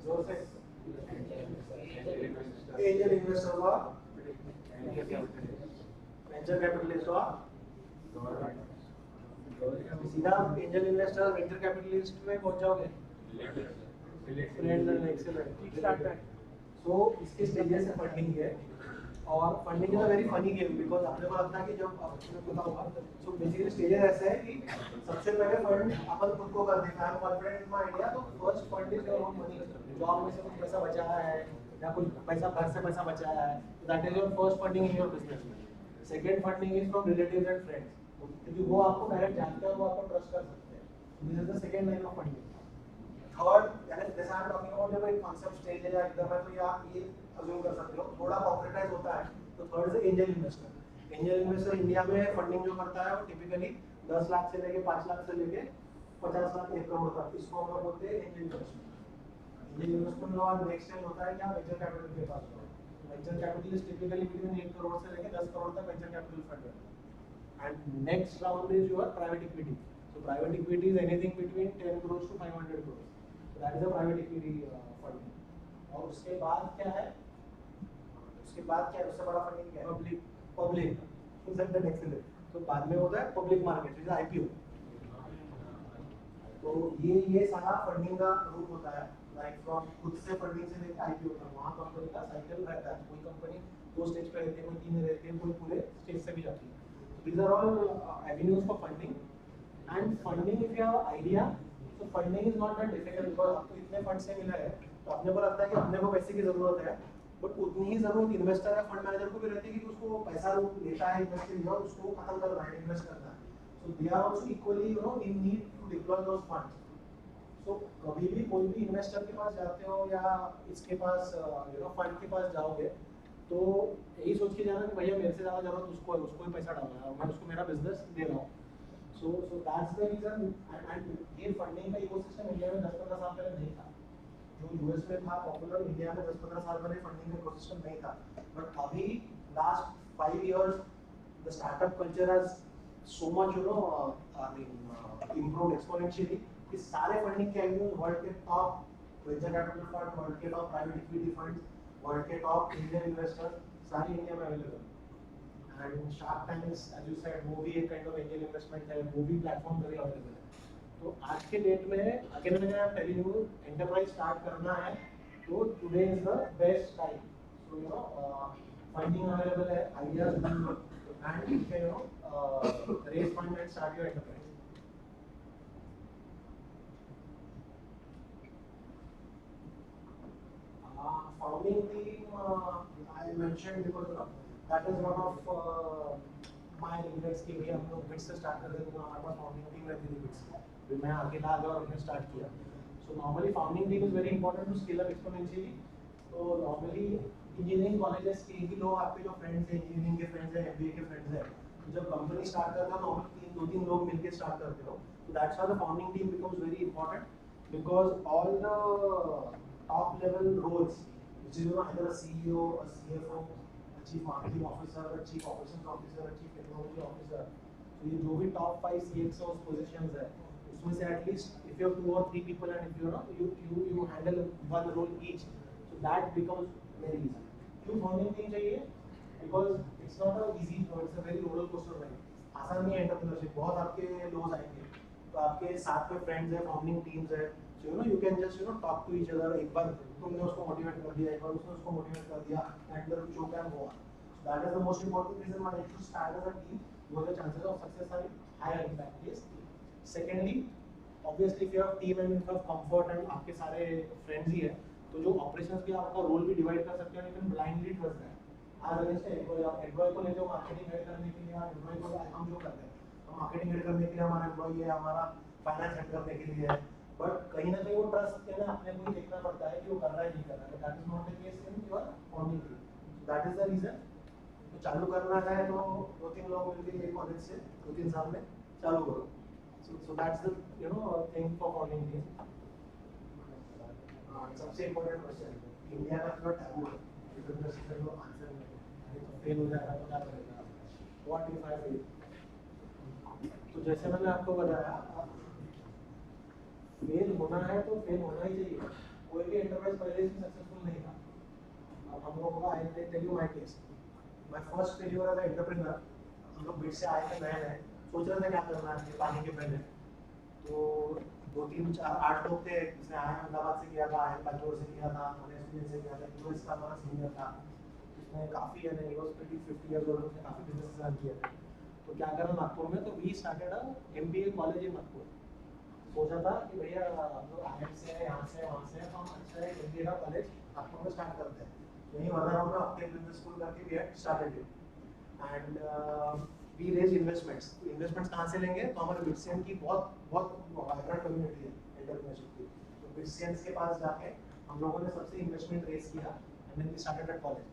[SPEAKER 1] जोर से। एंजल इन्वेस्टर और वेंचर कैपिटलिस्ट और सीधा एंजल इन्वेस्टर वेंचर कैपिटलिस्ट में पहुंच जाओगे। सो इसके स्टेजेस से फंडिंग है, और funding is a very funny game, because आपने को लगता है कि जब आपने पता होगा, सो बेसिकली स्टेजेस ऐसे है कि सबसे पहले फंड अपन खुद को कर देता है, कॉन्फिडेंट इन माय आइडिया, तो first fund is your own money, job में से कुछ पैसा बचाया है या कुछ पैसा घर से पैसा बचाया है, that is your first funding in your business. Second funding is from relatives and friends, क्योंकि वो आपको डायरेक्ट जानते हैं, वो आपको ट्रस्ट कर सकते हैं, this is the second line of funding. Third, यानी जैसे आप टॉकिंग अबाउट जब एक कांसेप्ट स्टेज है या एकदम है, तो ये आप ये अज्यूम कर सकते हो, थोड़ा कॉन्क्रीटाइज होता है, तो थर्ड से angel investor. Angel investor India में फंडिंग जो करता है वो टिपिकली 10 लाख से लेके 5 लाख से लेके 50 लाख 1 करोड़ तक, इसको हम लोग बोलते हैं एंजल इन्वेस्टमेंट। एंजल इन्वेस्टमेंट में और नेक्स्ट स्टेज होता है क्या? वेंचर कैपिटल के पास जाओ। Venture capital is typically between 1 crore से लेके 10 करोड़ तक वेंचर कैपिटल फंड है। And next round is your private equity. So private equity is anything between 10 crore to 500 crore, so that is a private equity fund. और उसके बाद क्या है? उसके बाद क्या है? उससे बड़ा फंडिंग क्या है? पब्लिक तो बाद में होता है पब्लिक मार्केट, जैसे आईपीओ। तो ये सारा फंडिंग का रूट होता है, लाइक फ्रॉम खुद से फंडिंग से लेकर आईपीओ तक, वहाँ कंपनी का साइकिल रहता है। कोई कंपनी 2 स्टेज पे रहती है, कोई 3 में रहती है, कोई पूरे स्टेज से भी जाती है। These are all avenues for funding. And funding if you have idea, तो funding is not that difficult, because आपको इतने फंड से मिला है तो अपने को लगता है कि अपने को पैसे की जरूरत है, बट उतनी ही जरूरत इन्वेस्टर या फंड मैनेजर को भी रहती है कि उसको पैसा लेता है इन्वेस्ट के लिए और उसको खत्म कर रहा है, इन्वेस्ट करना है। So they are also equally in need to deploy those funds. सो कभी भी कोई भी इन्वेस्टर के पास जाते हो या इसके पास फंड के पास जाओगे, तो यही सोच के जाना कि भैया मेरे से ज़्यादा जरूरत उसको है, उसको ही पैसा डालना है और मैं उसको मेरा बिजनेस दे रहा हूँ। So that's the reason. And ये फंडिंग का इकोसिस्टम इंडिया में 10-15 साल पहले नहीं था। जो यूएस में था पॉपुलर, इंडिया में 10-15 साल पहले फंडिंग का इकोसिस्टम नहीं था। बट अभी last 5 years the startup culture has so much improved exponentially कि सारे फंडिंग के एवेन्यूज, वर्ल्ड के top venture capital fund, world के top private equity funds, world के टॉप इंडियन इन्वेस्टर्स सारे इंडिया में available and shark tanks as you said वो भी एक काइंड ऑफ एंजल इन्वेस्टमेंट है, वो भी प्लेटफॉर्म पर ही अवेलेबल है। तो आज के डेट में again I am telling you, enterprise start करना है तो today is the best time. So you know funding available है, ideas and you can you know raise fund and start your enterprise. Founding team, I mentioned because that is one of my regrets कि भैया हम लोग bits से start कर रहे थे, हमारे पास फाउंडिंग टीम रहती थी बिट्स में, फिर मैं अकेला आ गया और हमने स्टार्ट किया। So normally founding team is very important to scale up exponentially. तो नॉर्मली इंजीनियरिंग कॉलेजेस के ही लोग आपके जो फ्रेंड्स हैं, इंजीनियरिंग के फ्रेंड्स हैं, एमबीए के फ्रेंड्स हैं, तो जब कंपनी स्टार्ट करते हो नॉर्मली दो तीन लोग मिलकर स्टार्ट करते हो। तो that's how the founding team becomes very important because all the top level roles, which is either a CEO, a CFO, a chief marketing officer, a chief operations officer, a chief technology officer. So ये जो भी top 5 CXOs positions है, उसमें से at least if you have 2 or 3 people and if you handle one role each, so that becomes very easy. क्यों founding team चाहिए? Because it's not a easy job, it's a very roller coaster ride. आसान नहीं है entrepreneurship, बहुत आपके लोग आएंगे, तो आपके साथ में फ्रेंड्स हैं, फाउंडिंग टीम्स है, so you know you can just talk to each other। एक बार तुमने उसको मोटिवेट कर दिया, एक बार उसने उसको मोटिवेट कर दिया, and the show can go on। So that is the most important reason why you should start as a team, because the chances of success are higher in that case। Secondly, obviously if you have team and you have comfort and आपके सारे friends ही है, तो जो operations भी आपका role भी divide कर सकते हैं, you can blindly trust that। आज अगेंस्ट एम्प्लॉय को लेते हो मार्केटिंग हेड करने के लिए, एम्प्लॉय को हम जो करते हैं, हम मार्केटिंग हेड करने के लिए हमारा एम्प्लॉय है, हमारा फाइनेंस हेड करने के लिए है, बट कहीं ना कहीं वो ट्रस्ट है ना, अपने को ही देखना पड़ता है कि वो कर रहा है नहीं कर रहा है। That is not the case in your founding team. That is the reason. तो चालू करना है तो 2-3 लोग मिलकर एक कॉलेज से 2-3 साल में चालू करो। सो that's the you know thing for founding team. सबसे इम्पोर्टेंट क्वेश्चन, इंडिया का जो टैबू है, एंटरप्रेन्योरशिप का आंसर नहीं है, तो फेल हो जाएगा तो क्या करेगा? What if I fail? तो जैसे मैंने आपको बताया, फेल होना है तो फेल होना ही चाहिए। कोई भी एंटरप्राइज पहले से सक्सेसफुल नहीं था। अब हम लोगों का, I tell you my case, my first failure as entrepreneur. हम लोग बिट से आए थे नए नए, सोच रहे थे क्या करना है पाने के पहले। तो 2-3-4-8 लोग थे, जिसने आया अहमदाबाद से किया था, आया बैंगलोर से किया था, मैंने एसपीएन से किया था, यूएस का हमारा सीनियर था, उसने काफ़ी यानी he was pretty 50 years old, उसने काफ़ी बिजनेस रन किए थे। तो क्या करा नागपुर में, तो we started a MBA college in Nagpur. सोचा था कि भैया हम लोग आईएम से हैं, यहाँ से वहाँ से, तो हम अच्छा है एमबीए का कॉलेज नागपुर में स्टार्ट करते हैं। यही वरना हम लोग अपने बिजनेस स्कूल करके we had started it and we raise investments. Investments कहाँ से लेंगे? तो हमारे बिटसीएन की बहुत वाइब्रेंट कम्युनिटी है एंटरप्रेन्योरशिप की। तो बिटसीएन के पास जाके हम लोगों ने सबसे इन्वेस्टमेंट रेज किया and then we started at college.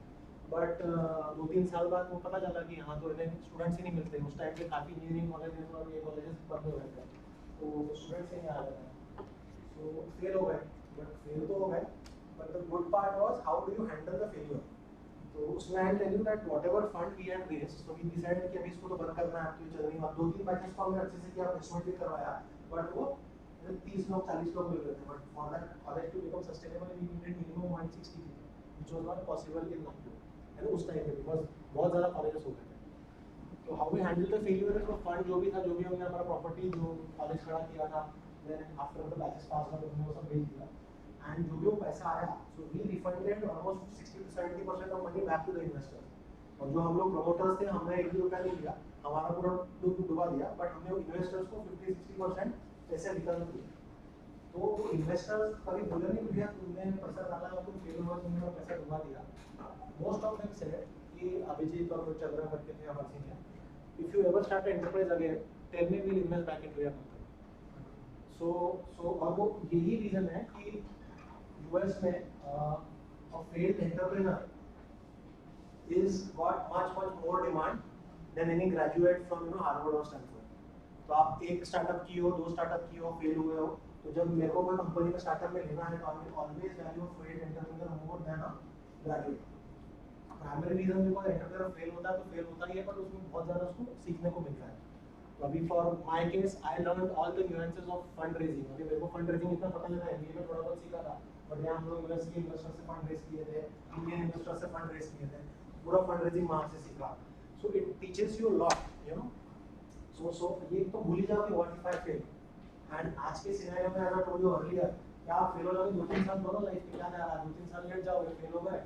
[SPEAKER 1] But 2-3 साल बाद वो पता चला कि यहाँ तो इन्हें स्टूडेंट्स ही नहीं मिलते। उस टाइम पे काफ़ी इंजीनियरिंग कॉलेजेस और ये कॉलेजेस बंद हो गए थे, तो स्टूडेंट्स ही नहीं आ रहे थे। सो फेल हो गए, बट फेल तो हो गए, but the good part was how do you handle the failure. तो उसमें I tell you that whatever fund we had raised, so we decided कि अभी इसको तो बंद करना है, तो चल रही बात 2-3 बैचेस को हमने अच्छे से किया, प्लेसमेंट भी करवाया, बट वो 30 लोग 40 लोग मिल रहे थे। But for that college to become sustainable we needed minimum 160 people, which was not possible in Nagpur and उस टाइम पे बिकॉज बहुत ज़्यादा कॉलेजेस हो गए थे। तो how we handle the failure is, वो फंड जो भी था, जो भी हमने हमारा प्रॉपर्टी जो कॉलेज खड़ा किया था, देन आफ्टर द बैचेस पास हुआ तो हमने वो सब बेच दिया एंड जो भी वो पैसा आया, so we refunded almost 60-70% of money back to the investors. और जो हम लोग प्रमोटर्स थे, हमने 1 भी रुपया नहीं लिया, हमारा पूरा डुबा दिया, बट हमने इन्वेस्टर्स को 50-60% पैसे रिटर्न दिए। तो वो इन्वेस्टर्स कभी बोले नहीं भैया तुमने पैसा डाला और तुम फेल हुआ, तुमने पैसा डुबा दिया। मोस्ट ऑफ देम सेड कि अभिजीत और चंद्रा करके थे हमारे senior, if you ever start enterprise again tell me, we will invest back into your company. So और वो यही रीजन है कि यूएस में a failed entrepreneur is got much more demand than any graduate from Harvard or Stanford। तो आप एक startup की हो, 2 स्टार्टअप की हो, फेल हुए हो, तो जब मेरे को कोई कंपनी में स्टार्टअप में लेना है तो I will always value failed entrepreneur more than a graduate. Primary reason because entrepreneur fail होता है तो फेल होता ही है, बट उसमें बहुत ज़्यादा उसको सीखने को मिलता है। तो अभी for my case I learn all the nuances of fund raising. अभी मेरे को फंड रेजिंग इतना पता नहीं था, एमबीए में थोड़ा बहुत सीखा था, बट यहाँ हम लोग यूएस के इन्वेस्टर से फंड रेज किए थे, इंडियन इन्वेस्टर से फंड रेज किए थे, पूरा फंड रेजिंग वहाँ से सीखा। So it teaches you a lot, you know. So ये तो भूल ही जाओ कि what if I fail. And आज के सिनेरियो में अगर told you earlier क्या आप फेल हो जाओगे 2-3 साल दोनों लाइफ में क्या आ रहा है 2-3 साल लेट जाओगे फेल हो गए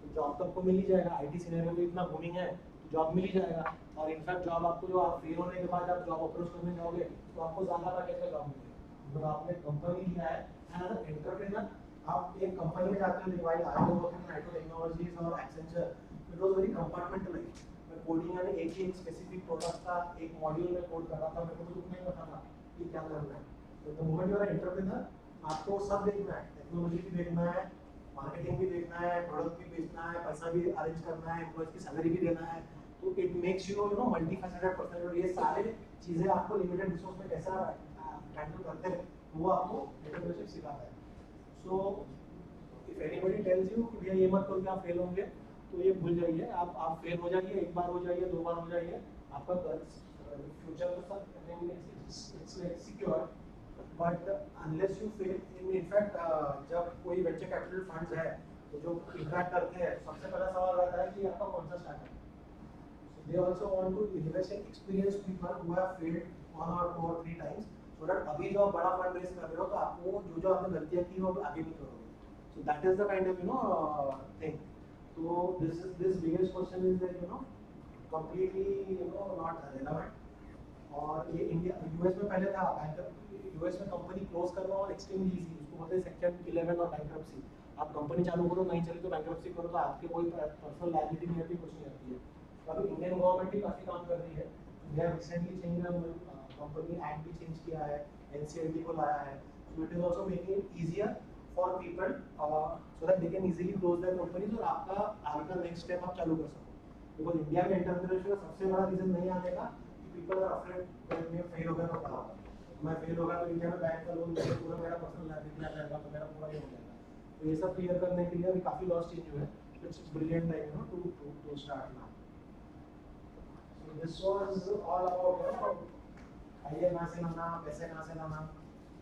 [SPEAKER 1] तो जॉब तो आपको मिल ही जाएगा आईटी सिनेरियो में इतना बूमिंग है तो जॉब मिल ही जाएगा और इनफैक्ट जॉब आपको जो आप फेल होने के बाद आप जॉब अप्रोच करने जाओगे तो आपको ज़्यादा पैकेज का जॉब मिलेगा तो आपने कंपनी लिया है एंड एंटरप्रेन्योर आप एक कंपनी में जाते हो while I am working in IT technologies और Accenture it was very compartmentalised मैं कोडिंग यानी एक ही एक स्पेसिफिक प्रोडक्ट का एक मॉड्यूल में कोड कर रहा था मेरे को कुछ नहीं पता था कि क्या करना है तो the moment you are entrepreneur आपको सब देखना है टेक्नोलॉजी भी देखना है मार्केटिंग भी देखना है प्रोडक्ट भी बेचना है पैसा भी अरेंज करना है एम्प्लॉयज की सैलरी भी देना है तो it makes you know multi faceted person और ये सारे चीजें आपको लिमिटेड रिसोर्स में कैसा हैंडल करते हैं वो आपको एंटरप्रेन्योरशिप सिखाता है so if anybody tells you कि भैया ये मत करो कि आप फेल होंगे तो ये भूल जाइए आप फेल हो जाइए एक बार हो जाइए दो बार हो जाइए आपका फ्यूचर तो सब it's like secure but unless you fail in fact जब कोई वेंचर कैपिटल फंड्स है तो जो इंटरेक्ट करते हैं सबसे पहला सवाल रहता है कि आपका कौन सा स्टार्टअप है they also want to invest in experience people who have failed 1 or 2 or 3 times so that अभी जो आप बड़ा फंड रेज कर रहे हो तो आपको जो आपने गलतियां की वो आगे नहीं करोगे सो that is the kind of thing so this biggest question is that completely not relevant और ये इंडिया यूएस में पहले था यूएस में कंपनी क्लोज करना और एक्सट्रीमली इजी उसको बोलते हैं सेक्शन 11 और बैंकरप्सी आप कंपनी चालू करो नहीं चली तो बैंकरप्सी करो तो आपके कोई पर्सनल लायबिलिटी नहीं आती कुछ नहीं आती है तो अभी इंडियन गवर्नमेंट भी काफी काम कर रही है they have recently change company act भी चेंज किया है एनसीएलटी को लाया है so it is also making it easier for people so that they can easily close their companies और आपका आगे का नेक्स्ट स्टेप आप चालू कर सको बिकॉज इंडिया में एंटरप्रेन्योरशिप का सबसे बड़ा रीजन नहीं आने का कि पीपल आर अफ्रेड दैट मैं फेल हो गया तो क्या होगा मैं फेल हो गया तो इंडिया में बैंक का लोन लेके पूरा मेरा पर्सनल लायबिलिटी आ जाएगा तो मेरा पूरा ये हो जाएगा तो ये सब क्लियर करने के लिए अभी काफी लॉस चेंज हुए हैं it's brilliant time to start now so this was all about idea कहाँ से लाना पैसे कहाँ से लाना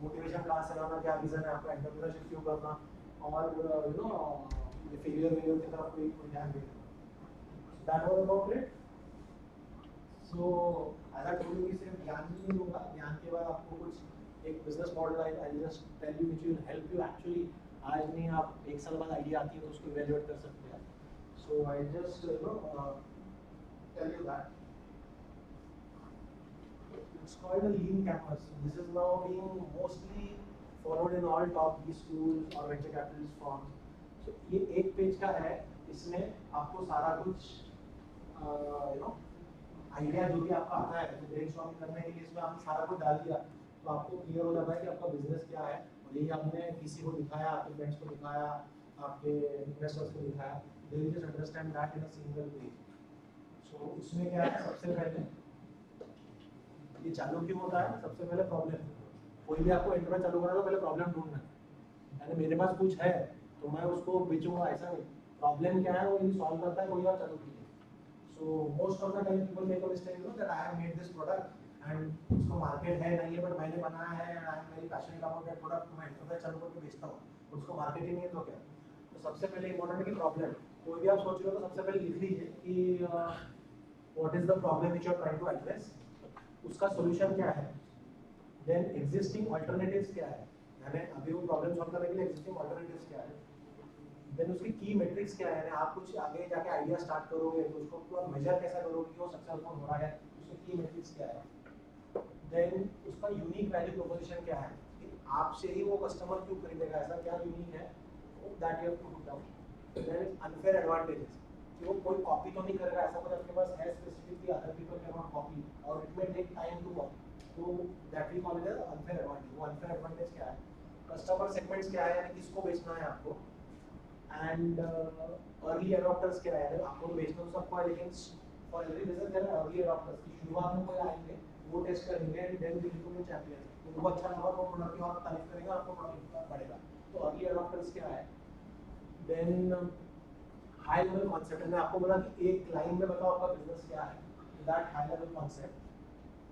[SPEAKER 1] मोटिवेशन कहाँ से लाना क्या रीजन है आपका एंटरप्रेन्योरशिप क्यों करना और यू नो ये फेलियर की तरफ कोई ध्यान देना that was about it so as I told you कि सिर्फ ज्ञान ही नहीं होगा ज्ञान के बाद आपको कुछ एक business model I just tell you which will help you actually आज नहीं आप एक साल बाद आइडिया आती है तो उसको इवैल्यूएट कर सकते हैं so I just you know tell you that it's called a lean canvas. This is now being mostly followed in all top B schools or venture capitalist firms. So ये एक page का है इसमें आपको सारा कुछ यू नो आइडिया जो भी आपका आता है तो ब्रेनस्टॉर्मिंग करने के लिए इसमें आपने सारा कुछ डाल दिया तो आपको क्लियर हो जाता है कि आपका बिजनेस क्या है और यही आपने किसी को दिखाया आपके फ्रेंड्स को दिखाया आपके इन्वेस्टर्स को दिखाया they will just understand that in a single page so उसमें क्या है सबसे पहले ये चालू क्यों होता है सबसे पहले प्रॉब्लम कोई भी आपको एंटरप्राइज चालू करना तो पहले प्रॉब्लम ढूंढना है यानी मेरे पास कुछ है तो मैं उसको बेचूंगा ऐसा नहीं प्रॉब्लम क्या है वो यदि सॉल्व करता है कोई और चालू कीजिए so most of the time people make a mistake you know that I have made this product and उसको मार्केट है नहीं है बट मैंने बनाया है and I am very passionate about that product मैं एंटरप्राइज चालू करके बेचता हूँ उसको मार्केट ही नहीं है तो क्या तो सबसे पहले इंपॉर्टेंट है कि प्रॉब्लम कोई भी आप सोच रहे हो तो सबसे पहले लिख लीजिए कि what is the problem which you are trying to address उसका सॉल्यूशन क्या है देन एग्जिस्टिंग अल्टरनेटिव्स क्या है यानी अभी वो प्रॉब्लम सॉल्व करने के लिए एग्जिस्टिंग अल्टरनेटिव्स क्या है देन उसकी की मैट्रिक्स क्या है यानी आप कुछ आगे जाके आइडिया स्टार्ट करोगे तो उसको पूरा मेजर कैसा करोगे कि वो सक्सेसफुल हो रहा है उसकी की मैट्रिक्स क्या है देन उसका यूनिक वैल्यू प्रोपोजिशन क्या है कि आपसे ही वो कस्टमर क्यों खरीदेगा ऐसा क्या यूनिक है that you have to put down then unfair advantages कि वो कोई कॉपी तो नहीं करेगा ऐसा कुछ आपके पास है specifically other people can not copy और it may take time to work तो that we call it as unfair advantage वो अनफेयर एडवांटेज क्या है कस्टमर सेगमेंट्स क्या है यानी किसको बेचना है आपको एंड अर्ली एडॉप्टर्स क्या है आपको तो बेचना तो सबको है लेकिन for every business there are early adopters की शुरुआत में कोई आएंगे वो टेस्ट करेंगे and then will become champion तो वो अच्छा लगा वो प्रोडक्ट की और तारीफ करेंगे आपको प्रोडक्ट बढ़ेगा तो अर्ली एडॉप्टर्स क्या है देन हाई लेवल कॉन्सेप्ट मैंने आपको बोला कि एक लाइन में बताओ आपका बिजनेस क्या है that high level concept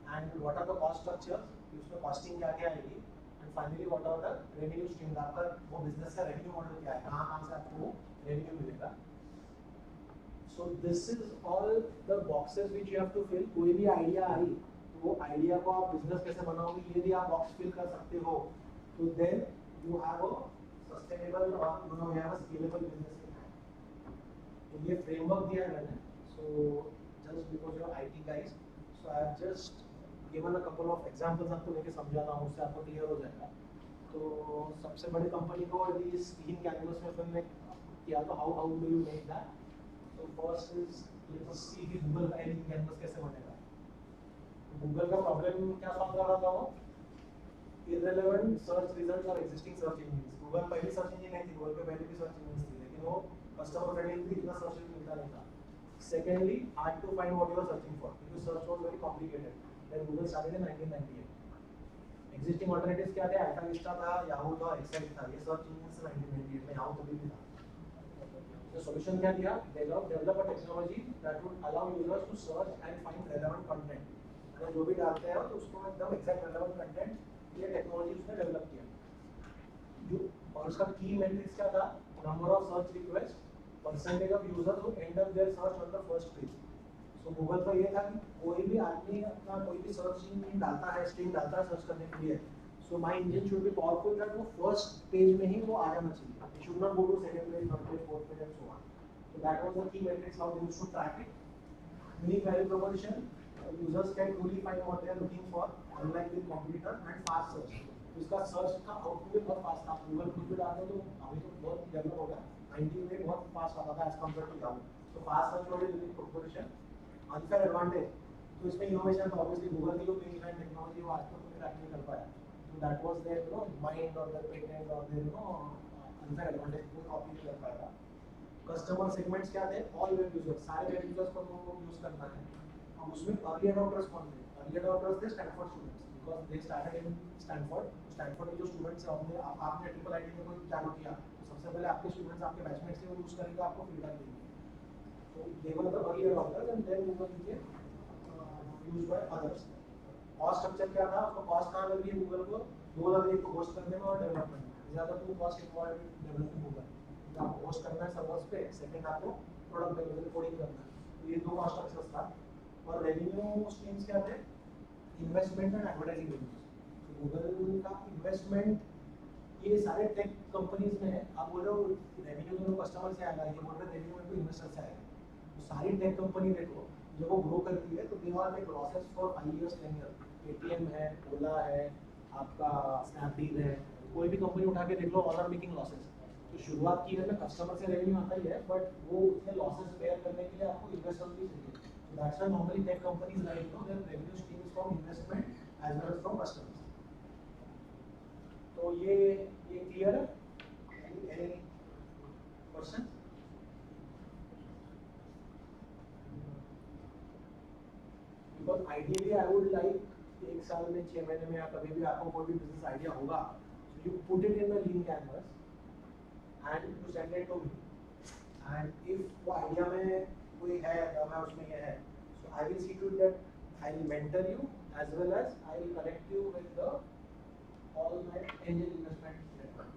[SPEAKER 1] and what are the cost structure उसमें कॉस्टिंग क्या क्या आएगी and finally what are the revenue stream आपका वो बिजनेस का रेवेन्यू मॉडल क्या है कहाँ से आपको रेवेन्यू मिलेगा So this is all the boxes which you have to fill. कोई भी आइडिया आई तो वो आइडिया को आप बिजनेस कैसे बनाओगे ये भी आप बॉक्स फिल कर सकते हो. तो then you have a sustainable or you have a scalable business in hand. तो ये framework दिया है मैंने. So just because you are IT guys, so I have just given a couple of examples आपको लेके समझा रहा हूँ, उससे आपको क्लियर हो जाएगा. तो सबसे बड़ी कंपनी को यदि इस 3 कैनवस में अपन ने किया तो how do you make that? So first is let's see कि गूगल का एक कैनवस कैसे बनेगा. गूगल का प्रॉब्लम क्या सॉल्व कर रहा था वो? irrelevant सर्च रिजल्ट्स और एग्जिस्टिंग सर्च इंजन्स. गूगल पहली सर्च इंजन नहीं थी, गूगल पे पहले भी सर्च इंजन थी, लेकिन वो कस्टमर फ्रेंडली थी, इतना सर्च इंजन मिलता नहीं था. Secondly, hard to find what you are searching for because search was very complicated. Then Google started in 1998. Existing alternatives क्या थे? Alta Vista था, Yahoo था, Excel था. ये सर्च इंजन से 1998 में Yahoo कभी भी था. The solution क्या दिया? Develop a technology that would allow users to search and find relevant content. अगर जो भी डालते हैं तो उसको एकदम exact relevant content ये टेक्नोलॉजी उसने डेवलप किया. जो और उसका की मेट्रिक्स क्या था? Number of search request, percentage of users who end up their search on the first page. So Google का ये था कि कोई भी आदमी अपना कोई भी सर्च इंजन डालता है, स्ट्रिंग डालता है सर्च करने के लिए, so my engine should be powerful that वो फर्स्ट पेज में ही वो आ जाना चाहिए. It should not go to second page, third page, fourth page and so on. So that was the key metrics how they used to track it. Unique value proposition, users can truly find what they are looking for, unlike with competitor, and fast search. तो इसका search का output भी बहुत fast था. Google खुद भी डालते तो अभी तो बहुत डेवलप हो गया. 90 में बहुत फास्ट आता था एज कम्पेयर टू याहू. तो फास्ट सर्च वाली यूनिक प्रोपोजिशन, अनफेयर एडवांटेज. तो इसमें इनोवेशन था ऑब्वियसली. गूगल की जो पेज लाइन टेक्नोलॉजी वो आज तक कोई क्रैक नहीं कर पाया. तो दैट वाज देयर माइंड और देयर पेटेंट और देयर अनफेयर एडवांटेज को कॉपी नहीं कर पाया. कस्टमर सेगमेंट्स क्या थे? ऑल वेब यूजर्स, सारे वेब यूजर्स को यूज करना है. अब उसमें अर्ली अडॉप्टर्स कौन थे? अर्ली अडॉप्टर्स थे Stanford students, because they started in Stanford. Stanford के जो स्टूडेंट्स हैं, आपने ट्रिपल आईटी में कोई चालू किया तो सबसे पहले आपके स्टूडेंट्स, आपके बैचमेट्स से वो यूज करेंगे, आपको फीडबैक देंगे. तो they were the early adopters and then Google became used by others. Cost structure क्या था? उसको कॉस्ट कहां लग रही है गूगल को? दो लग रही है, होस्ट करने में और डेवलपमेंट में. ज्यादा two cost involved in developing Google. आपको होस्ट करना है सर्वर्स पे, सेकंड आपको प्रोडक्ट डेवलपमेंट कोडिंग करना है. तो ये दो कॉस्ट स्ट्रक्चर्स था. और रेवेन्यू स्ट्रीम्स क्या थे? Investment and advertising revenues. तो गूगल का इन्वेस्टमेंट ये सारे टेक कंपनीज में है. आप बोल रहे हो रेवेन्यू तो कस्टमर से आएगा, ये बोल रहे रेवेन्यू में तो इन्वेस्टर से आएगा. तो सारी टेक कंपनी देखो जब वो ग्रो करती है तो they are make losses for 5 years 10 years. Paytm है, ओला है, आपका स्नैपडील है, कोई भी कंपनी उठा के देख लो, ऑल आर मेकिंग लॉसेस. तो शुरुआत की में कस्टमर से रेवेन्यू आता ही है, बट वो उतने लॉसेस बेयर करने के लिए आपको इन्वेस्टर्स भी चाहिए. So that's why normally tech companies like their revenue stream is from investment as well as from customers. तो ये clear है? Any question? Because ideally I would like 1 साल में 6 महीने में या कभी भी आपको कोई भी बिजनेस आइडिया होगा, so you put it in a lean canvas and you send it to me. And if वो आइडिया में कोई है दम है उसमें ये है, so I will see to it that I will mentor you as well as I will connect you with the all my angel investment network.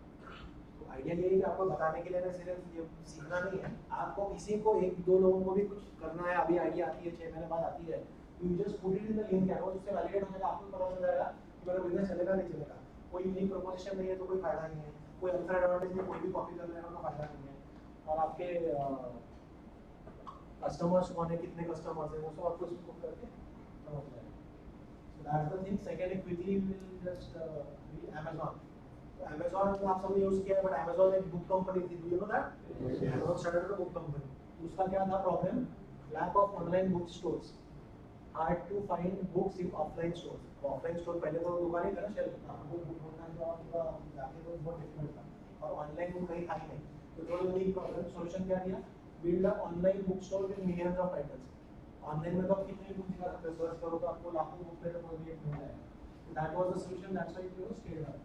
[SPEAKER 1] तो आइडिया ये है कि आपको बताने के लिए ना सिर्फ ये सीखना नहीं है, आपको किसी को एक दो लोगों को भी कुछ करना है. अभी आइडिया आती है 6 महीने बाद आती है, you just put it in the link canvas, उससे वैलिडेट हो जाएगा, आपको पता चल जाएगा कि मेरा बिजनेस चलेगा नहीं चलेगा. कोई यूनिक प्रोपोजिशन नहीं है तो कोई फायदा नहीं है, कोई अनफेयर एडवांटेज में कोई भी कॉपी कर लेगा तो फायदा नहीं है. और आपके कस्टमर्स कौन है, कितने कस्टमर्स हैं, वो सब आपको इसको करके समझ जाएगा. So that's the thing. Second quickly will just be Amazon. तो Amazon आप सबने यूज किया है, बट Amazon एक बुक कंपनी थी. Do you know that? Amazon started a book company. उसका क्या था problem? Lack of online book stores. Hard to find books in offline stores. Offline store पहले तो दुकान ही था ना, शेल्फ, आपको बुक ढूंढना है तो आप जाके तो बहुत डिफिकल्ट था, और ऑनलाइन बुक कहीं था ही नहीं. तो जो यूनिक प्रॉब्लम सॉल्यूशन क्या दिया? Build a online book store with millions of titles. Online में तो आप कितनी बुक दिखा सकते हो, सर्च करो तो आपको लाखों बुक पे तो कोई भी एक मिल जाएगा. तो that was the solution. That's why it was scaled up.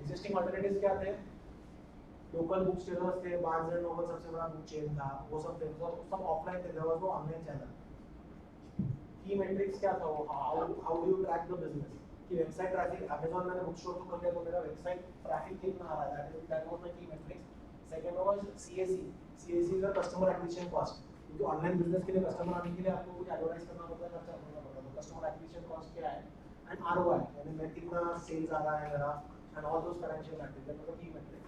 [SPEAKER 1] Existing alternatives क्या थे? लोकल बुक सेलर्स थे, बार्न्स एंड नोबल सबसे बड़ा बुक चेन था, वो सब थे, सब ऑफलाइन थे. There was no online channel. Key metrics क्या था? वो how do you track the business कि वेबसाइट ट्रैफिक. Amazon मैंने बुक स्टोर तो कर लिया तो मेरा वेबसाइट ट्रैफिक कितना आ रहा है, दैट वाज माय की matrix. Second was CAC. CAC is the customer acquisition cost. क्योंकि ऑनलाइन बिजनेस के लिए कस्टमर आने के लिए आपको कुछ एडवर्टाइज करना पड़ता है, खर्चा करना पड़ता है, तो कस्टमर एक्विजिशन कॉस्ट क्या है एंड आरओआई, यानी मैं कितना सेल्स आ रहा है मेरा, and all those financial metrics, that was the key metric.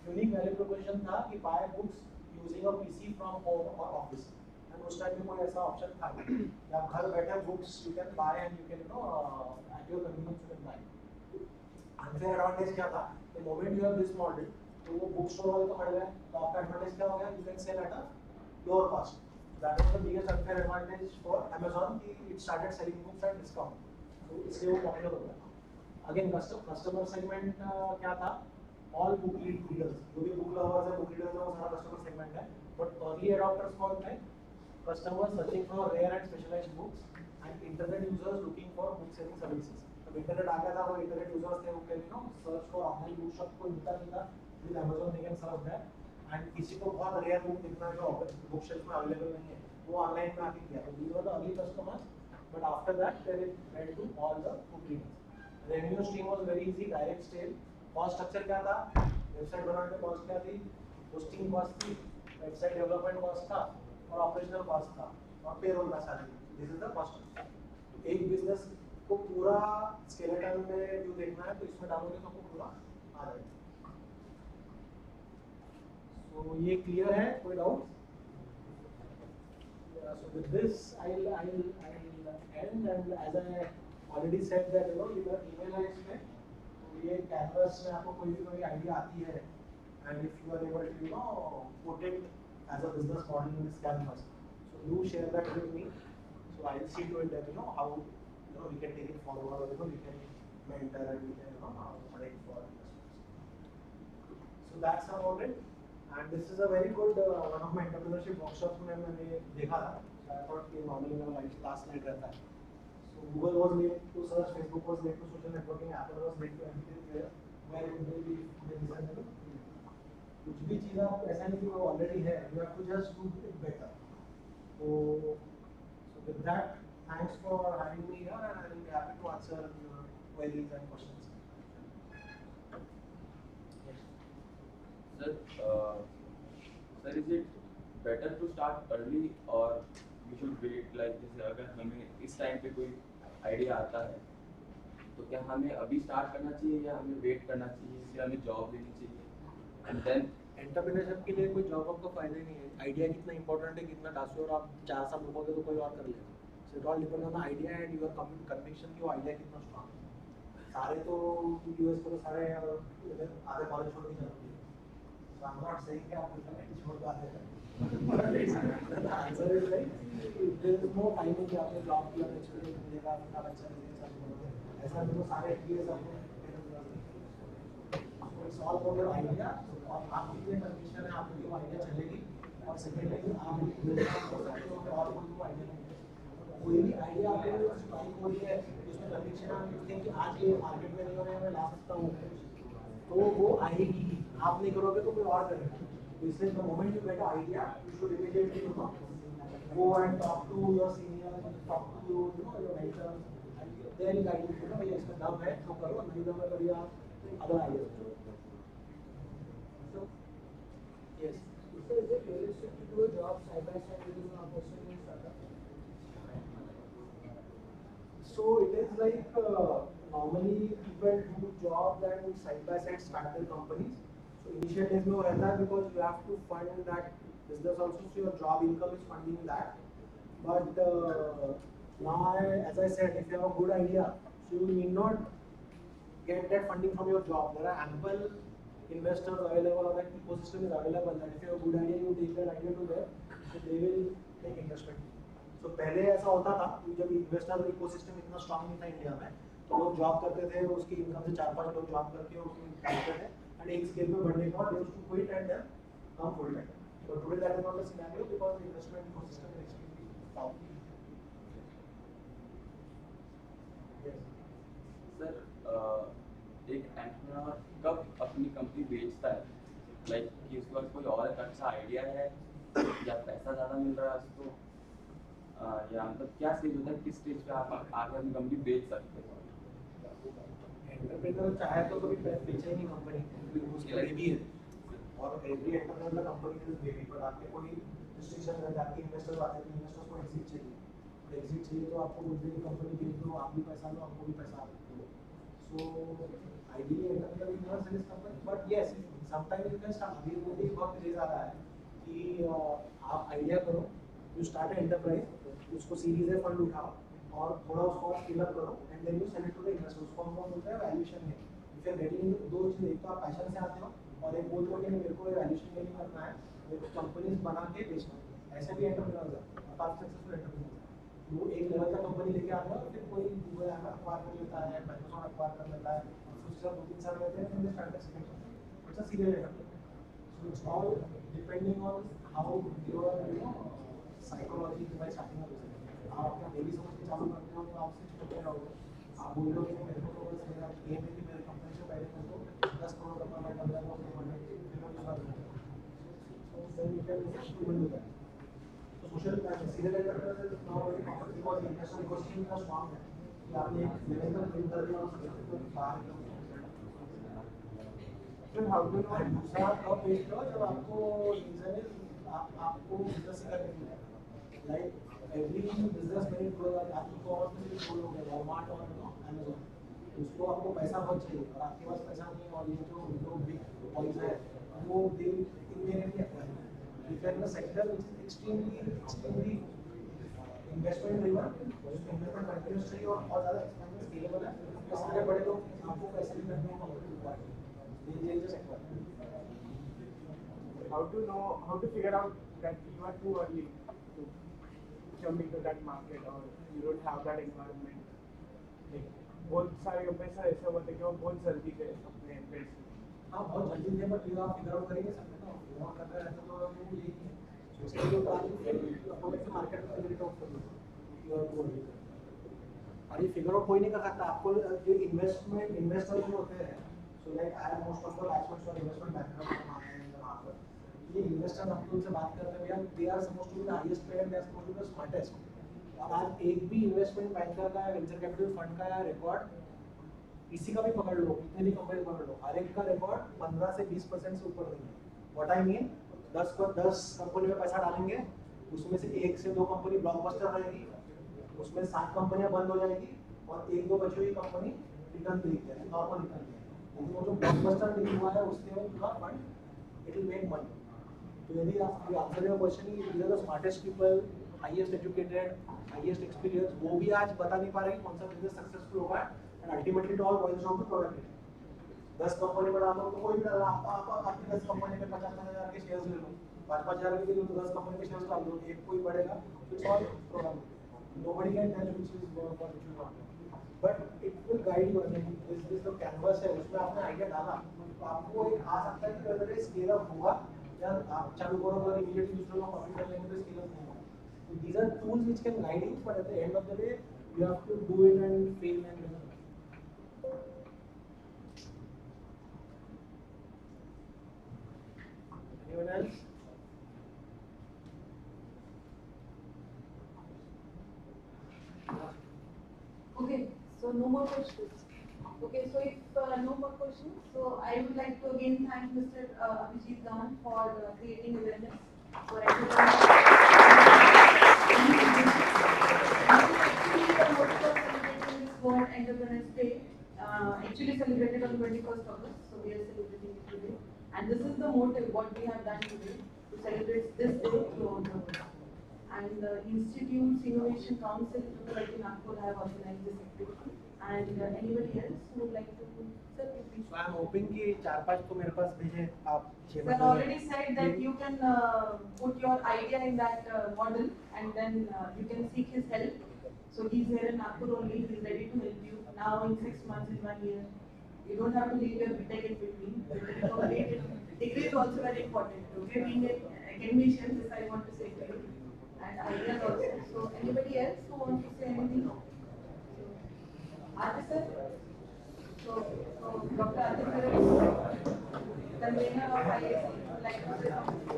[SPEAKER 1] Unique value proposition था कि buy books using a PC from home और ऑफिस, एंड उस टाइम में कोई ऐसा ऑप्शन था नहीं कि आप घर बैठे books you can buy and you can at your convenience you can buy. Unfair advantage क्या था, the moment you have this model, तो वो बुक स्टोर वाले तो खड़े गए, तो आपका एडवांटेज क्या हो गया, you can sell at a lower cost. That was the biggest unfair advantage for Amazon कि it started selling books at discount, तो इसलिए वो पॉपुलर हो गया। अगेन कस्टमर सेगमेंट क्या था, ऑल बुक रीडर्स, जो भी बुक लवर्स है, बुक रीडर्स है, वो सारा कस्टमर सेगमेंट है। बट अर्ली अडॉप्टर्स कौन थे, customers searching for rare and specialized books and internet users looking for book selling services. जब इंटरनेट आ गया था, वो इंटरनेट यूजर्स थे, वो can search for online book shop, कोई मिलता नहीं था, with Amazon they can search that, and किसी को बहुत रेयर बुक देखना है जो बुक शेल्फ में अवेलेबल नहीं है, वो ऑनलाइन में आके किया। तो these were the early customers, but after that they went to all the book readers. Revenue stream was very easy, direct sale। Cost structure क्या था, वेबसाइट बनाने की कॉस्ट क्या थी, होस्टिंग कॉस्ट थी, वेबसाइट डेवलपमेंट कॉस्ट था, और operational cost था, और पेरोल का salary. This is the cost. एक बिजनेस को पूरा स्केलेटन में जो देखना है, तो इसमें डालोगे तो आपको पूरा आ जाएगा। सो ये क्लियर है, कोई doubt? So with this I'll end, and as I already said that email है इसमें, तो ये canvas में आपको कोई भी आइडिया आती है, and if you are able to put it as a business model in this canvas, so do share that with me, so I'll see to it that how we can take it forward, or we can mentor and we can connect for investors. So that's about it, and this is a very good one of my entrepreneurship workshops में मैंने देखा था, so I thought कि normally मेरा last slide रहता है। So Google was late to search, Facebook was late to social networking, Apple was late to everything, where it will be कुछ भी चीज़ आप ऐसा नहीं कि वो ऑलरेडी है, you have to just do it better. So with that, thanks for having me here, and I will be happy to answer your queries and questions. Yes.
[SPEAKER 3] Sir, is it better to start early or we should wait? Like जैसे अगर हमें इस time पे कोई idea आता है, तो क्या हमें अभी स्टार्ट करना चाहिए या हमें वेट करना चाहिए, या हमें जॉब लेनी चाहिए? एंड देन
[SPEAKER 1] एंटरप्रेन्योरशिप के लिए कोई जॉब आपको फायदा नहीं है, आइडिया कितना इंपॉर्टेंट है, कितना डांसो, और आप 4 साल रुकोगे तो कोई और कर लेगा। So it all depend on the idea and your conviction कि वो आइडिया कितना स्ट्रांग है। सारे तो यूएस को तो सारे आधे कॉलेज छोड़ के जाते हैं, so I am not saying कि आप इंटरनेट छोड़ दो आधे the answer is like there is no timing कि आपने जॉब किया तो छोड़ मिलेगा, अपना बच्चा मिलेगा, ऐसा नहीं, तो सारे यूएस आपको it's all about your idea, और आपकी जो कंडीशन है, आपकी जो आइडिया चलेगी, और सेकेंडली आप बिजनेस कर सकते हो, और कोई आइडिया नहीं, कोई भी आइडिया आपको स्ट्राइक हो रही है जिसमें कंडीशन आप देखते हैं कि आज ये मार्केट में नहीं हो रहा है, मैं ला सकता हूँ, तो वो आएगी, आप नहीं करोगे तो कोई और करेगा। तो इसलिए the moment you get a idea, you should immediately go and talk to your senior, talk to your mentor, and there is idea, भाई इसमें दम है तो करो, नहीं दम है करिए आप other idea. Yes.
[SPEAKER 5] So is it realistic to do a job side by side with a person in startup?
[SPEAKER 1] So it is like normally people do jobs and side by side start their companies. So initial days में वो रहता है because you have to fund that business also, so your job income is funding that. But now as I said, if you have a good idea, so you need not get that funding from your job. There are ample investors available, or that ecosystem is available, that if you have a good idea, you take that idea to them, so they will take investment. So पहले ऐसा होता था कि जब investor ecosystem इतना strong नहीं था India में, तो लोग जॉब करते थे, उसकी इनकम से 4-5 लोग जॉब करके उसको निकालते थे, एंड एक स्केल पे बढ़ने के बाद they used to quit and then come full time. So today that is not the scenario because the investment ecosystem is extremely strong. Yes.
[SPEAKER 3] Sir, एक एंटरप्रेन्योर कब अपनी कंपनी बेचता है, लाइक कि उसके पास कोई और अच्छा आइडिया है, या पैसा ज़्यादा मिल रहा है उसको, या मतलब क्या स्टेज होता है, किस स्टेज पे आप आगे अपनी कंपनी बेच सकते हो?
[SPEAKER 1] एंटरप्रेन्योर चाहे तो कभी बेचे ही नहीं कंपनी, उसके लिए भी है और every entrepreneur company is baby, पर आपके कोई रिस्ट्रिक्शन रहता है, आपके इन्वेस्टर्स आते हैं, इन्वेस्टर्स को एग्जिट चाहिए, एग्जिट चाहिए तो आपको बोलते हैं कंपनी बेच दो, आप भी पैसा लो, हमको भी पैसा दो. So ideally entrepreneur will not sell his company, but yes, sometimes you can start. अभी मुझे एक वक्त रेज आ रहा है कि आप आइडिया करो, यू स्टार्ट एंटरप्राइज, उसको सीरीज ए फंड उठाओ और थोड़ा उसको स्केल अप करो and then you sell it to the investor. उसको हम बोलते हैं वैल्यूएशन में. इफ यू आर गेटिंग दो चीज, एक तो आप पैशन से आते हो और एक बोलते हो कि मेरे को वैल्यूएशन में नहीं करना है, मेरे को कंपनीज बना के बेचना है. ऐसे भी एंटरप्रेन्योर्स हैं, काफी सक्सेसफुल एंटरप्रेन्योर्स हैं. वो एक लेवल का कंपनी लेके आता है, फिर कोई गूगल एक्वायर कर लेता है, माइक्रोसॉफ्ट एक्वायर कर लेता है, उसके बाद 2-3 साल रहते हैं, फिर they start second company. It's a serial entrepreneur. So it's all depending on how your psychology के बाय स्टार्टिंग ऑफ बिजनेस. आप अपना डेली समझ के चालू करते हो तो आप सिर्फ करते रहोगे. आप बोल रहे हो कि मेरे को तो बस मेरा एम है कि मेरे कंपनी से पहले मेरे को 10 करोड़ का कमाना है, 15 करोड़ कमाना है, फिर मैं दूसरा business. So then you can do that. So social serial entrepreneur is now very common because international ecosystem इतना strong है कि आपने एक लेवल तक build कर दिया और उसके बाद बाहर
[SPEAKER 5] Then how do you know?
[SPEAKER 1] दूसरा कब बेचते हो जब आपको रीजन है आपको बिजनेस करने के लिए. लाइक एवरी बिजनेस में ग्रो आपको कॉमर्स में भी ग्रो हो गया, वॉलमार्ट और अमेज़न, उसको आपको पैसा बहुत चाहिए और आपके पास पैसा नहीं है और ये जो बिग बॉयज है वो दे immediately apply. If you are in a sector which is extremely investment driven, उसमें investment continuous चाहिए और बहुत ज़्यादा expansion scalable है, तो सारे बड़े लोग आपको पैसे भी करने को require हैं. ये जो sector है.
[SPEAKER 5] How to figure out that you are too early to jump into that market or you don't have that environment? Like बहुत सारे पैसा ऐसा होता है कि वो बहुत जल्दी गए अपने पैसे.
[SPEAKER 1] हाँ बहुत जल्दी थे, बट आप फिगर आउट करेंगे सकते ना, फिगर आउट करते रहते तो वो यही है. सोचते हो तो आपको कैसे मार्केट में फिगर आउट कर लो और ये फिगर आउट कोई नहीं कर सकता. आपको जो इन्वेस्टर्स जो होते हैं, so like I am most of the बैचमेंट्स और इन्वेस्टमेंट बैकग्राउंड, ये इन्वेस्टर्स हम उनसे बात करते हैं, they are supposed to be the highest paid and they are supposed to be the smartest. और आज एक भी इन्वेस्टमेंट बैंकर का, वेंचर कैपिटल फंड का रिकॉर्ड किसी का भी पकड़ लो, कितने भी कंपनी पकड़ लो, हर एक का रिकॉर्ड 15 से 20% से ऊपर नहीं है. व्हाट आई मीन, 10 कंपनी में पैसा डालेंगे, उसमें से 1 से 2 कंपनी ब्लॉकबस्टर रहेगी, उसमें 7 कंपनियां बंद हो जाएगी और 1-2 बची हुई कंपनी रिटर्न देगी, नॉर्मल रिटर्न देगी. लेकिन वो जो ब्लॉकबस्टर नहीं हुआ है उसके में पूरा fund it will make money. तो यदि आप answer your question is these are the smartest people, highest educated, highest experience, वो भी आज बता नहीं पा रहे कि कौन सा बिजनेस सक्सेसफुल होगा. And ultimately it all boils down to product. 10 company में डालो तो कोई भी डालो, आप आपकी 10 कंपनी में 50,000 के शेयर्स ले लो, 5,000 के ले लो, तो 10 कंपनी के शेयर्स डाल दो, एक कोई बढ़ेगा. It's all product. Nobody can tell which is more or which is not. But it will guide you. This जो canvas है उसमें आपने आइडिया डाला तो आपको एक आ सकता है कि whether ये scale up हुआ या आप चालू करोगे और immediately दूसरे लोग कॉपी कर लेंगे तो scale up नहीं होगा. So these are tools which can guide you, but at the end of the day you have to do it and fail and learn. Anyone else?
[SPEAKER 2] Okay, so no more questions. Okay, so if no more questions, so I would like to again thank Mr. Abhijit Gaman for creating awareness for everyone. World Entrepreneurs Day actually celebrated on 21st August, so we are celebrating it today. And this is the motive what we have done today to celebrate this day throughout the world. And the Institute's Innovation Council like in Nagpur have organized this activity. And anybody else who would like to, sir, please.
[SPEAKER 1] So I am hoping कि 4-5 तो मेरे पास भेजे आप.
[SPEAKER 2] Sir already said that you can put your idea in that model and then you can seek his help. So he's here in Nagpur only, he's ready to help you. Now in 6 months, in 1 year, you don't have to leave your BTech in between. Degree is also very important. Okay, being an academician, this I want to say to you. And ideas also. So anybody else who wants to say anything? Adi sir? So Dr. Adi sir, convener of IAC, would like to say something.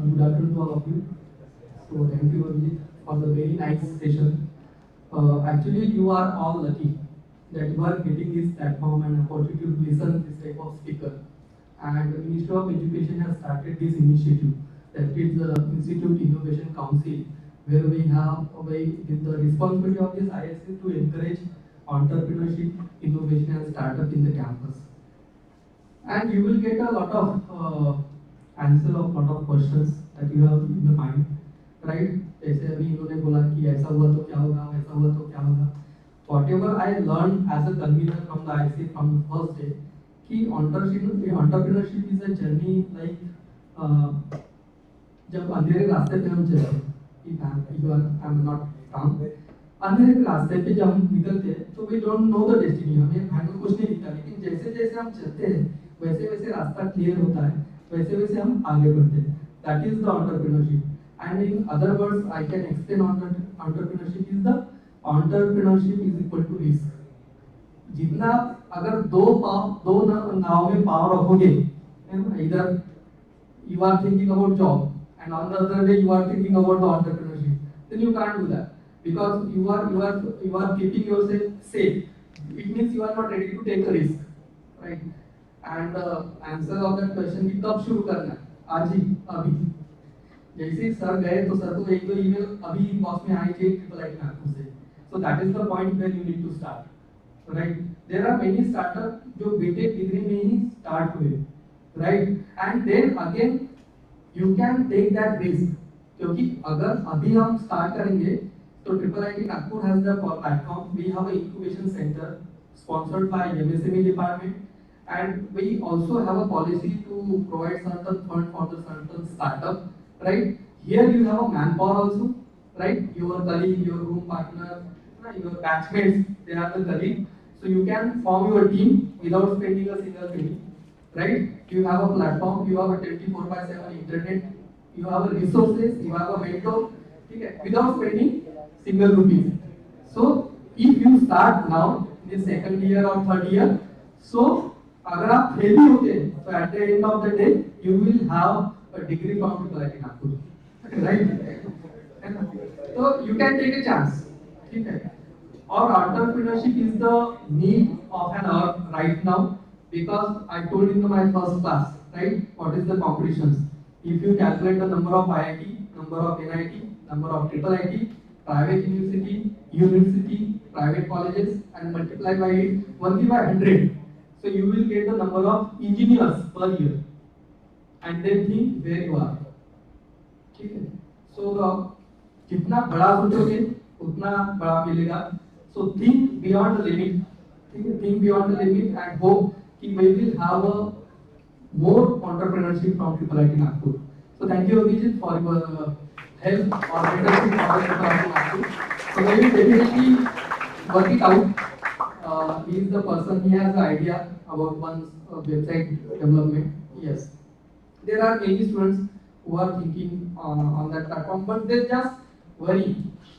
[SPEAKER 6] Good afternoon to all of you. So thank you, Abhijit, for the very nice session. actually you are all lucky that you are getting this platform and opportunity to listen this type of speaker. And the Ministry of Education has started this initiative, that is the Institute Innovation Council, where we have with the responsibility of this ISC to encourage entrepreneurship, innovation and startup in the campus. And you will get a lot of answer of lot of questions that you have in your mind, right? जैसे अभी इन्होंने बोला कि ऐसा हुआ तो क्या होगा, वैसा हुआ तो क्या होगा. Whatever I learned as a convener from the IC from the first day, कि entrepreneurship is a journey like जब अंधेरे रास्ते पे हम चलते हैं, if I'm not wrong, अंधेरे के रास्ते पे जब हम निकलते हैं तो we don't know the destiny, हमें भाग्य कुछ नहीं दिखता, लेकिन जैसे जैसे हम चलते हैं वैसे वैसे रास्ता क्लियर होता है, वैसे वैसे हम आगे बढ़ते हैं. That is the entrepreneurship. And in other words, I can explain entrepreneurship is the entrepreneurship is equal to risk. जितना अगर दो नाव में पाव रखोगे, either you are thinking about job and on the other day you are thinking about the entrepreneurship, then you can't do that because you are keeping yourself safe. It means you are not ready to take a risk, right? And answer of that question कि कब शुरू करना है, आज ही अभी. जैसे sir गए तो सर को एक दो ईमेल अभी इनबॉक्स में आएंगे ट्रिपल नागपुर से. So that is the point where you need to start, right? There are many startup जो बीटेक डिग्री में ही start हुए, right? And then again you can take that risk, क्योंकि अगर अभी हम start करेंगे तो triple Nagpur has the platform. We have an incubation center sponsored by MSME department, and we also have a policy to provide certain fund for the certain startup. Right? Here you have a manpower also, right? Your colleague, your room partner, your batchmates, they are the colleague. So you can form your team without spending a single penny, right? You have a platform, you have a 24/7 internet, you have a resources, you have a mentor, okay? Without spending single rupee. So if you start now in the second year or third year, so अगर आप fail भी होते हैं, तो at the end of the day you will have a degree from IIT Nagpur, right? So you can take a chance, ठीक है? और entrepreneurship is the need of an hour right now, because I told in my first class, right? What is the competitions? If you calculate the number of IIT, number of NIT, number of triple IT, private university, private colleges, and multiply by it only by 100, so you will get the number of engineers per year. And then think where you are, ठीक है? So जितना बड़ा सोचोगे उतना बड़ा मिलेगा. So think beyond the limit, ठीक है? Think beyond the limit and hope कि we will have a more entrepreneurship from IIT Nagpur. So thank you Abhijit for your help or mentorship for IIT Nagpur. So we will definitely work it out. He is the person, he has the idea about one's website development. Yes. There are many students who are thinking on that platform, but they just worry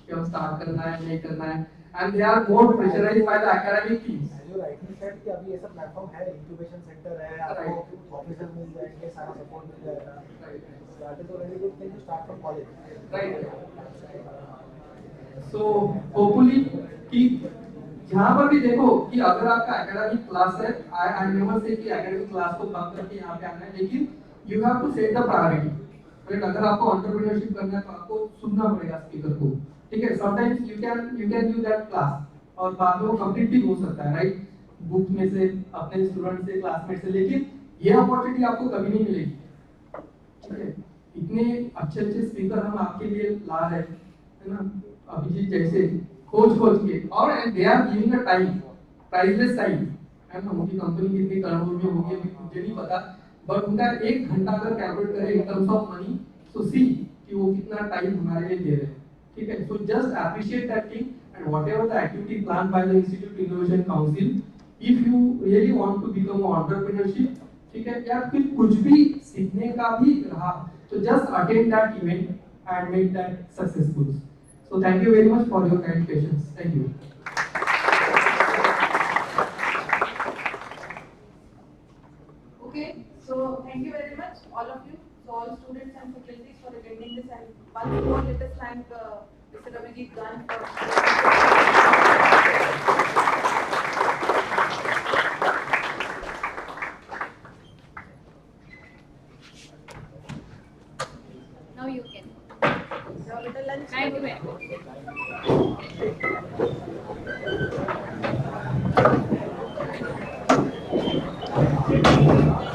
[SPEAKER 6] कि अब start करना है नहीं करना है, and they are more pressurized by the academic things.
[SPEAKER 1] As you rightly said कि अभी ऐसा platform है, incubation center है, आपको officer मिल जाएंगे, सारा support मिल जाएगा. So that is a very good thing to start from college.
[SPEAKER 6] Right. So hopefully कि यहाँ पर भी देखो कि अगर आपका academic class है, I never say कि academic class को बंद करके यहाँ पे आना है, लेकिन you have to set the priority. Right? अगर आपको entrepreneurship करना है तो आपको सुनना पड़ेगा speaker को, ठीक है? Sometimes you can use that class और बाद में वो complete भी हो सकता है, right? Book में से, अपने student से, classmate से, लेकिन ये opportunity आपको कभी नहीं मिलेगी, ठीक है? इतने अच्छे speaker हम आपके लिए ला रहे हैं, है ना? अभिजीत जैसे खोज के, और they are giving a time, priceless time, है ना? उनकी कंपनी कितनी करोड़ में होगी अभी मुझे नहीं पता, बट उनका 1 घंटा अगर कैलकुलेट करें इन टर्म्स ऑफ मनी, सो सी कि वो कितना टाइम हमारे लिए दे रहे हैं, ठीक है? So just appreciate that thing and whatever the activity plan by the institute innovation council, if you really want to become a entrepreneurship, ठीक है? या फिर कुछ भी सीखने का भी रहा, तो just attend that event and make that successful. So thank you very much for your kind patience. Thank you.
[SPEAKER 2] Okay, so thank you very much, all of you, so all students and faculties for attending this, and once more let us thank Mr. Abhijit Gant for Thank you.